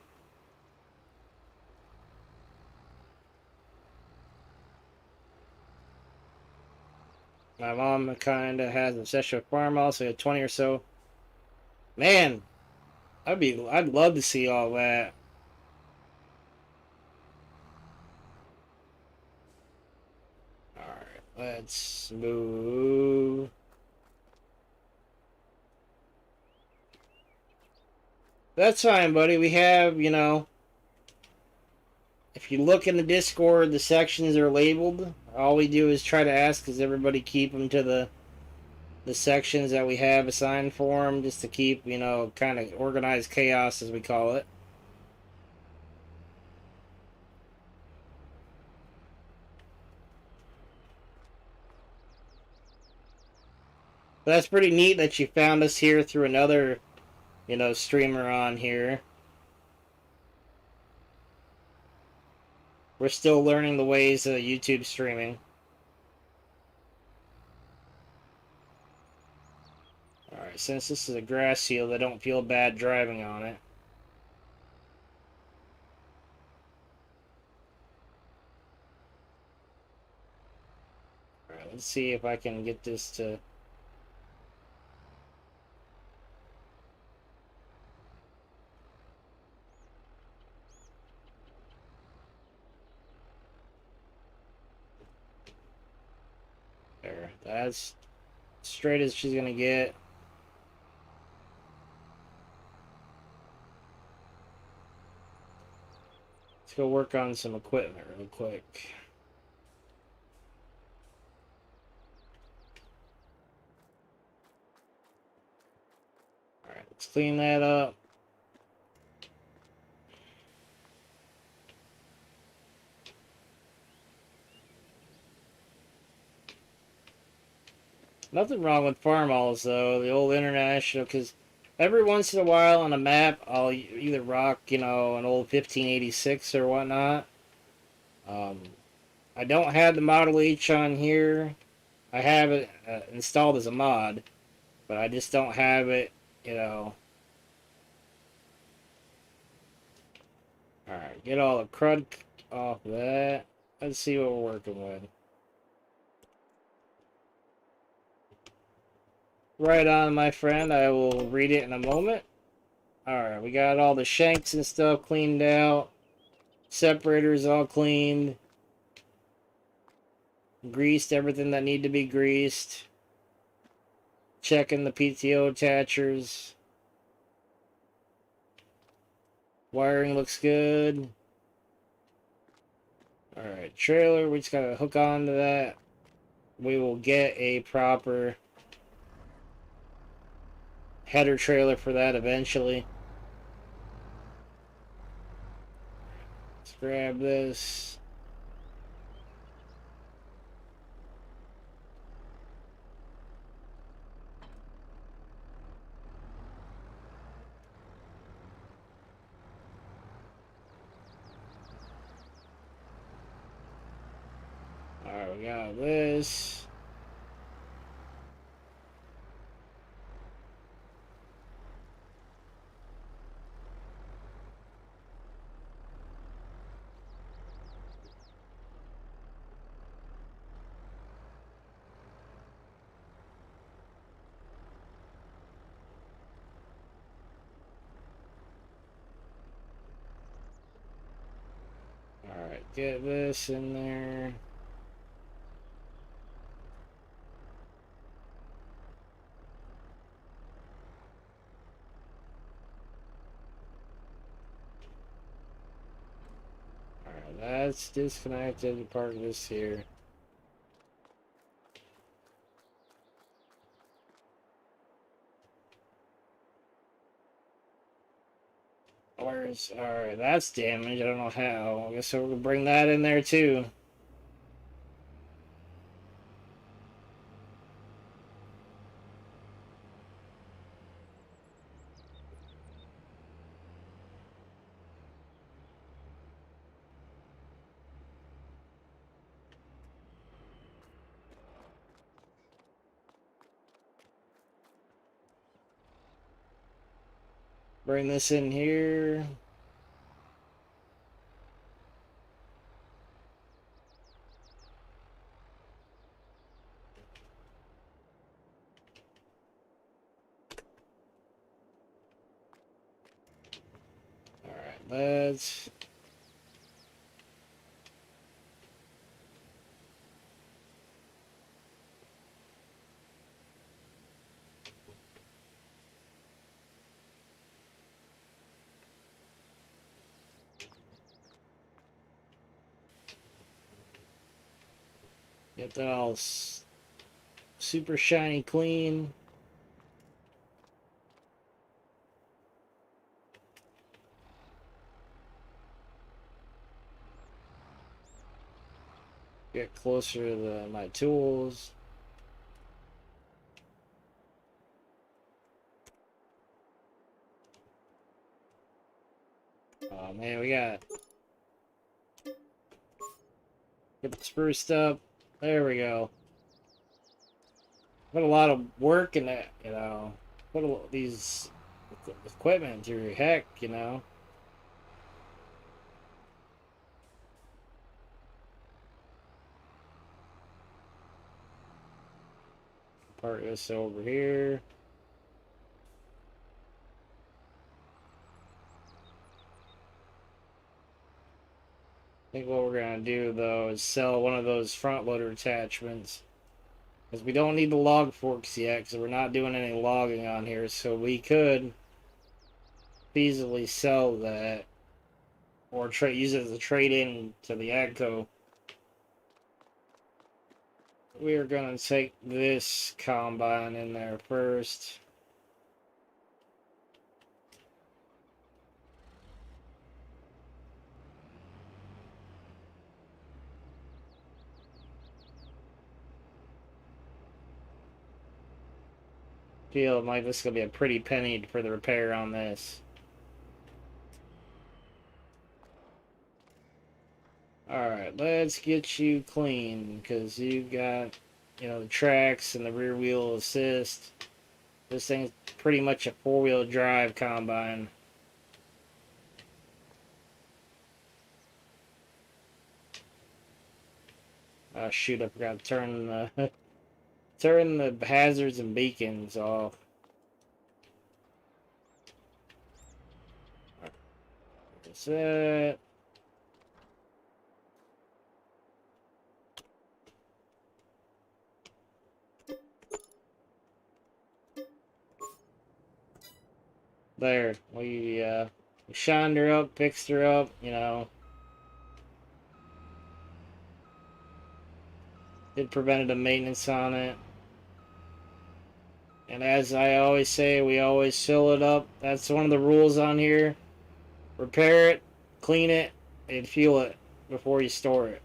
A: My mom kind of has an obsession with farm, so 20 or so. Man, I'd love to see all that. All right, let's move. That's fine, buddy. We have, you know, if you look in the Discord, the sections are labeled. All we do is try to ask, is everybody keep them to the sections that we have assigned for them, just to keep, you know, kind of organized chaos, as we call it. But that's pretty neat that you found us here through another, streamer on here. We're still learning the ways of YouTube streaming. Alright, since this is a grass field, I don't feel bad driving on it. Alright, let's see if I can get this to... There, that's straight as she's gonna get. Let's go work on some equipment real quick. Alright, let's clean that up. Nothing wrong with farmhalls though, the old international, because every once in a while on a map, I'll either rock, an old 1586 or whatnot. I don't have the Model H on here. I have it installed as a mod, but I just don't have it, Alright, get all the crud off of that. Let's see what we're working with. Right on, my friend. I will read it in a moment. Alright, we got all the shanks and stuff cleaned out. Separators all cleaned. Greased everything that need to be greased. Checking the PTO attachers. Wiring looks good. Alright, trailer, we just gotta hook on to that. We will get a proper header trailer for that eventually. Let's grab this. Alright, we got this. Alright, get this in there. Alright, that's disconnected. Part of this here. Where's... Alright, that's damaged. I don't know how. I guess we'll bring that in there too. Bring this in here. Alright, let's... Get that all super shiny clean. Get closer to my tools. Oh man, we got get it spruced up. There we go. Put a lot of work in that, you know. Put these equipment through. Heck, you know. Park this over here. I think what we're gonna do though is sell one of those front loader attachments. Because we don't need the log forks yet, because we're not doing any logging on here, so we could feasibly sell that or use it as a trade-in to the AGCO. We are going to take this combine in there first. Feel like this is going to be a pretty penny for the repair on this. Alright, let's get you clean, because you got, you know, the tracks and the rear wheel assist. This thing's pretty much a four-wheel drive combine. Oh shoot, I forgot to turn the turn the hazards and beacons off. That's it. There, we shined her up, fixed her up, you know. Did preventative maintenance on it. And as I always say, we always fill it up. That's one of the rules on here. Repair it, clean it, and fuel it before you store it.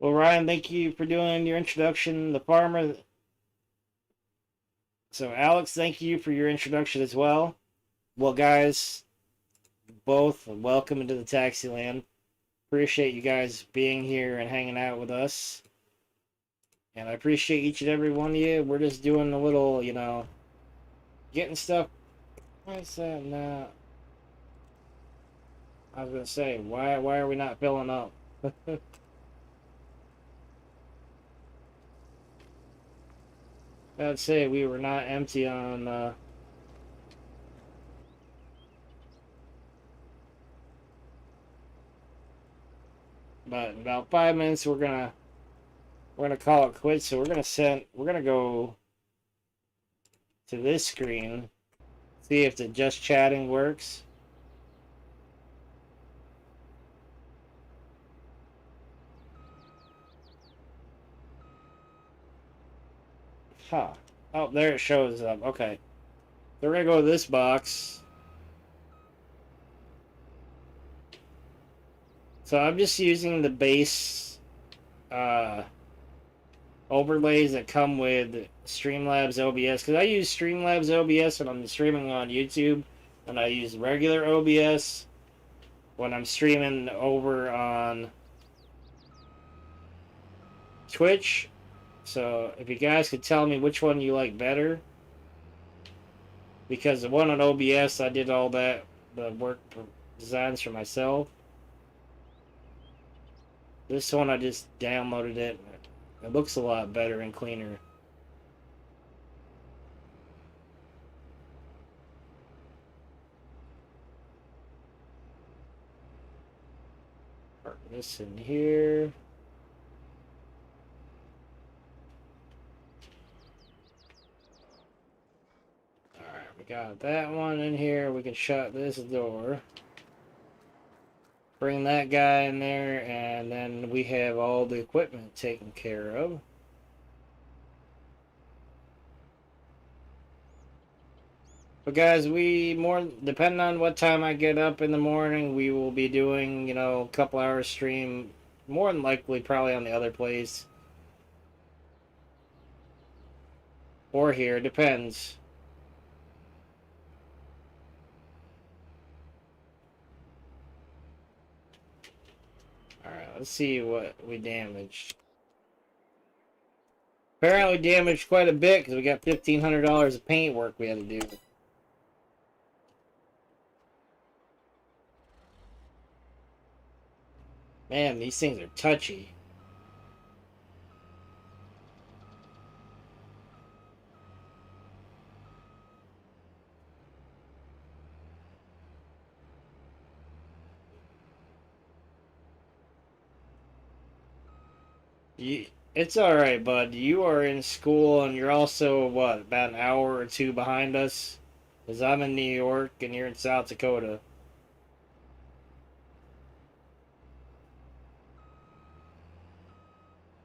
A: Well, Ryan, thank you for doing your introduction. The farmer. So, Alex, thank you for your introduction as well. Well, guys, both welcome into the Taxiland. Appreciate you guys being here and hanging out with us. And I appreciate each and every one of you. We're just doing a little, you know, getting stuff. Why is that not? I was gonna say, why are we not filling up? I'd say we were not empty on. But in about 5 minutes, we're gonna call it quits. So we're gonna go to this screen, see if the just chatting works. Huh. Oh, there it shows up. Okay. So we're gonna go to this box. So I'm just using the base overlays that come with Streamlabs OBS, because I use Streamlabs OBS when I'm streaming on YouTube, and I use regular OBS when I'm streaming over on Twitch. So if you guys could tell me which one you like better, because the one on OBS I did all the work designs for myself. This one I just downloaded it. It looks a lot better and cleaner. Park this in here. Alright, We got that one in here. We can shut this door. Bring that guy in there, and then we have all the equipment taken care of. But guys, depending on what time I get up in the morning, we will be doing, a couple hours stream. More than likely, probably on the other place. Or here, depends. Alright, let's see what we damaged. Apparently damaged quite a bit because we got $1,500 of paint work we had to do. Man, these things are touchy. It's alright, bud. You are in school and you're also, what, about an hour or two behind us? Because I'm in New York and you're in South Dakota.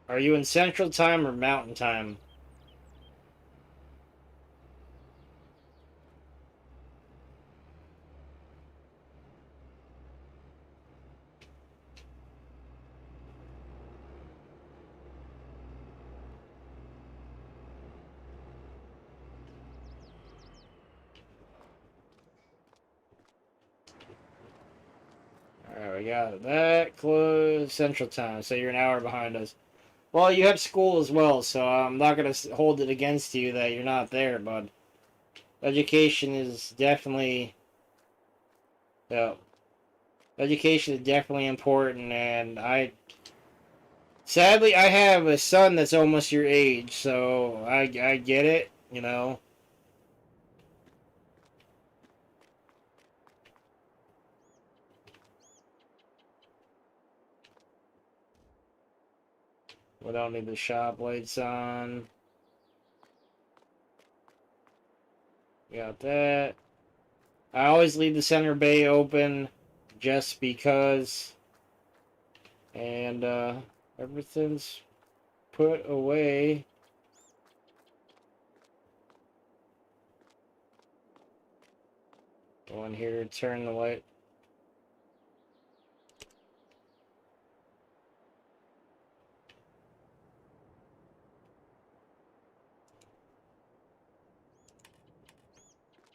A: Are you in Central Time or Mountain Time? Alright, we got that close Central Time, so you're an hour behind us. Well, you have school as well, so I'm not going to hold it against you that you're not there, bud. Education is definitely... Yeah, education is definitely important, and sadly, I have a son that's almost your age, so I get it, We don't need the shop lights on. Got that. I always leave the center bay open just because. And everything's put away. Go in here, turn the light.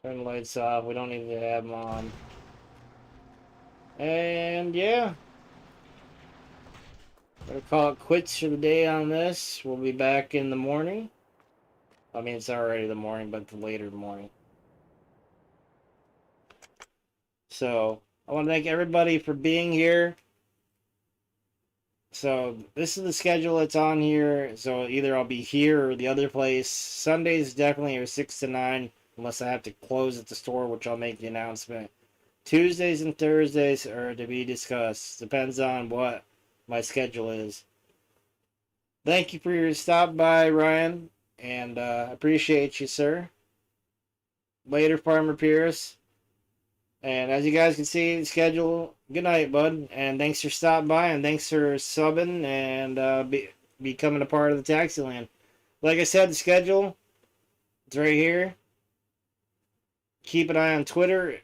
A: Turn the lights off. We don't need to have them on. And yeah. Better call it quits for the day on this. We'll be back in the morning. I mean, it's already the morning, but the later morning. So, I want to thank everybody for being here. So, this is the schedule that's on here. So, either I'll be here or the other place. Sundays definitely are 6 to 9, unless I have to close at the store, which I'll make the announcement. Tuesdays and Thursdays are to be discussed. Depends on what my schedule is. Thank you for your stop by, Ryan, and appreciate you, sir. Later, Farmer Pierce. And as you guys can see, the schedule. Good night, bud. And thanks for stopping by, and thanks for subbing and becoming a part of the Taxiland. Like I said, the schedule, it's right here. Keep an eye on Twitter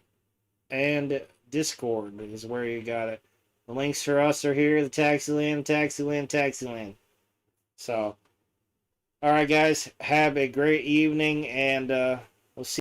A: and Discord is where you got it. The links for us are here. The Taxiland. So, all right, guys. Have a great evening, and we'll see.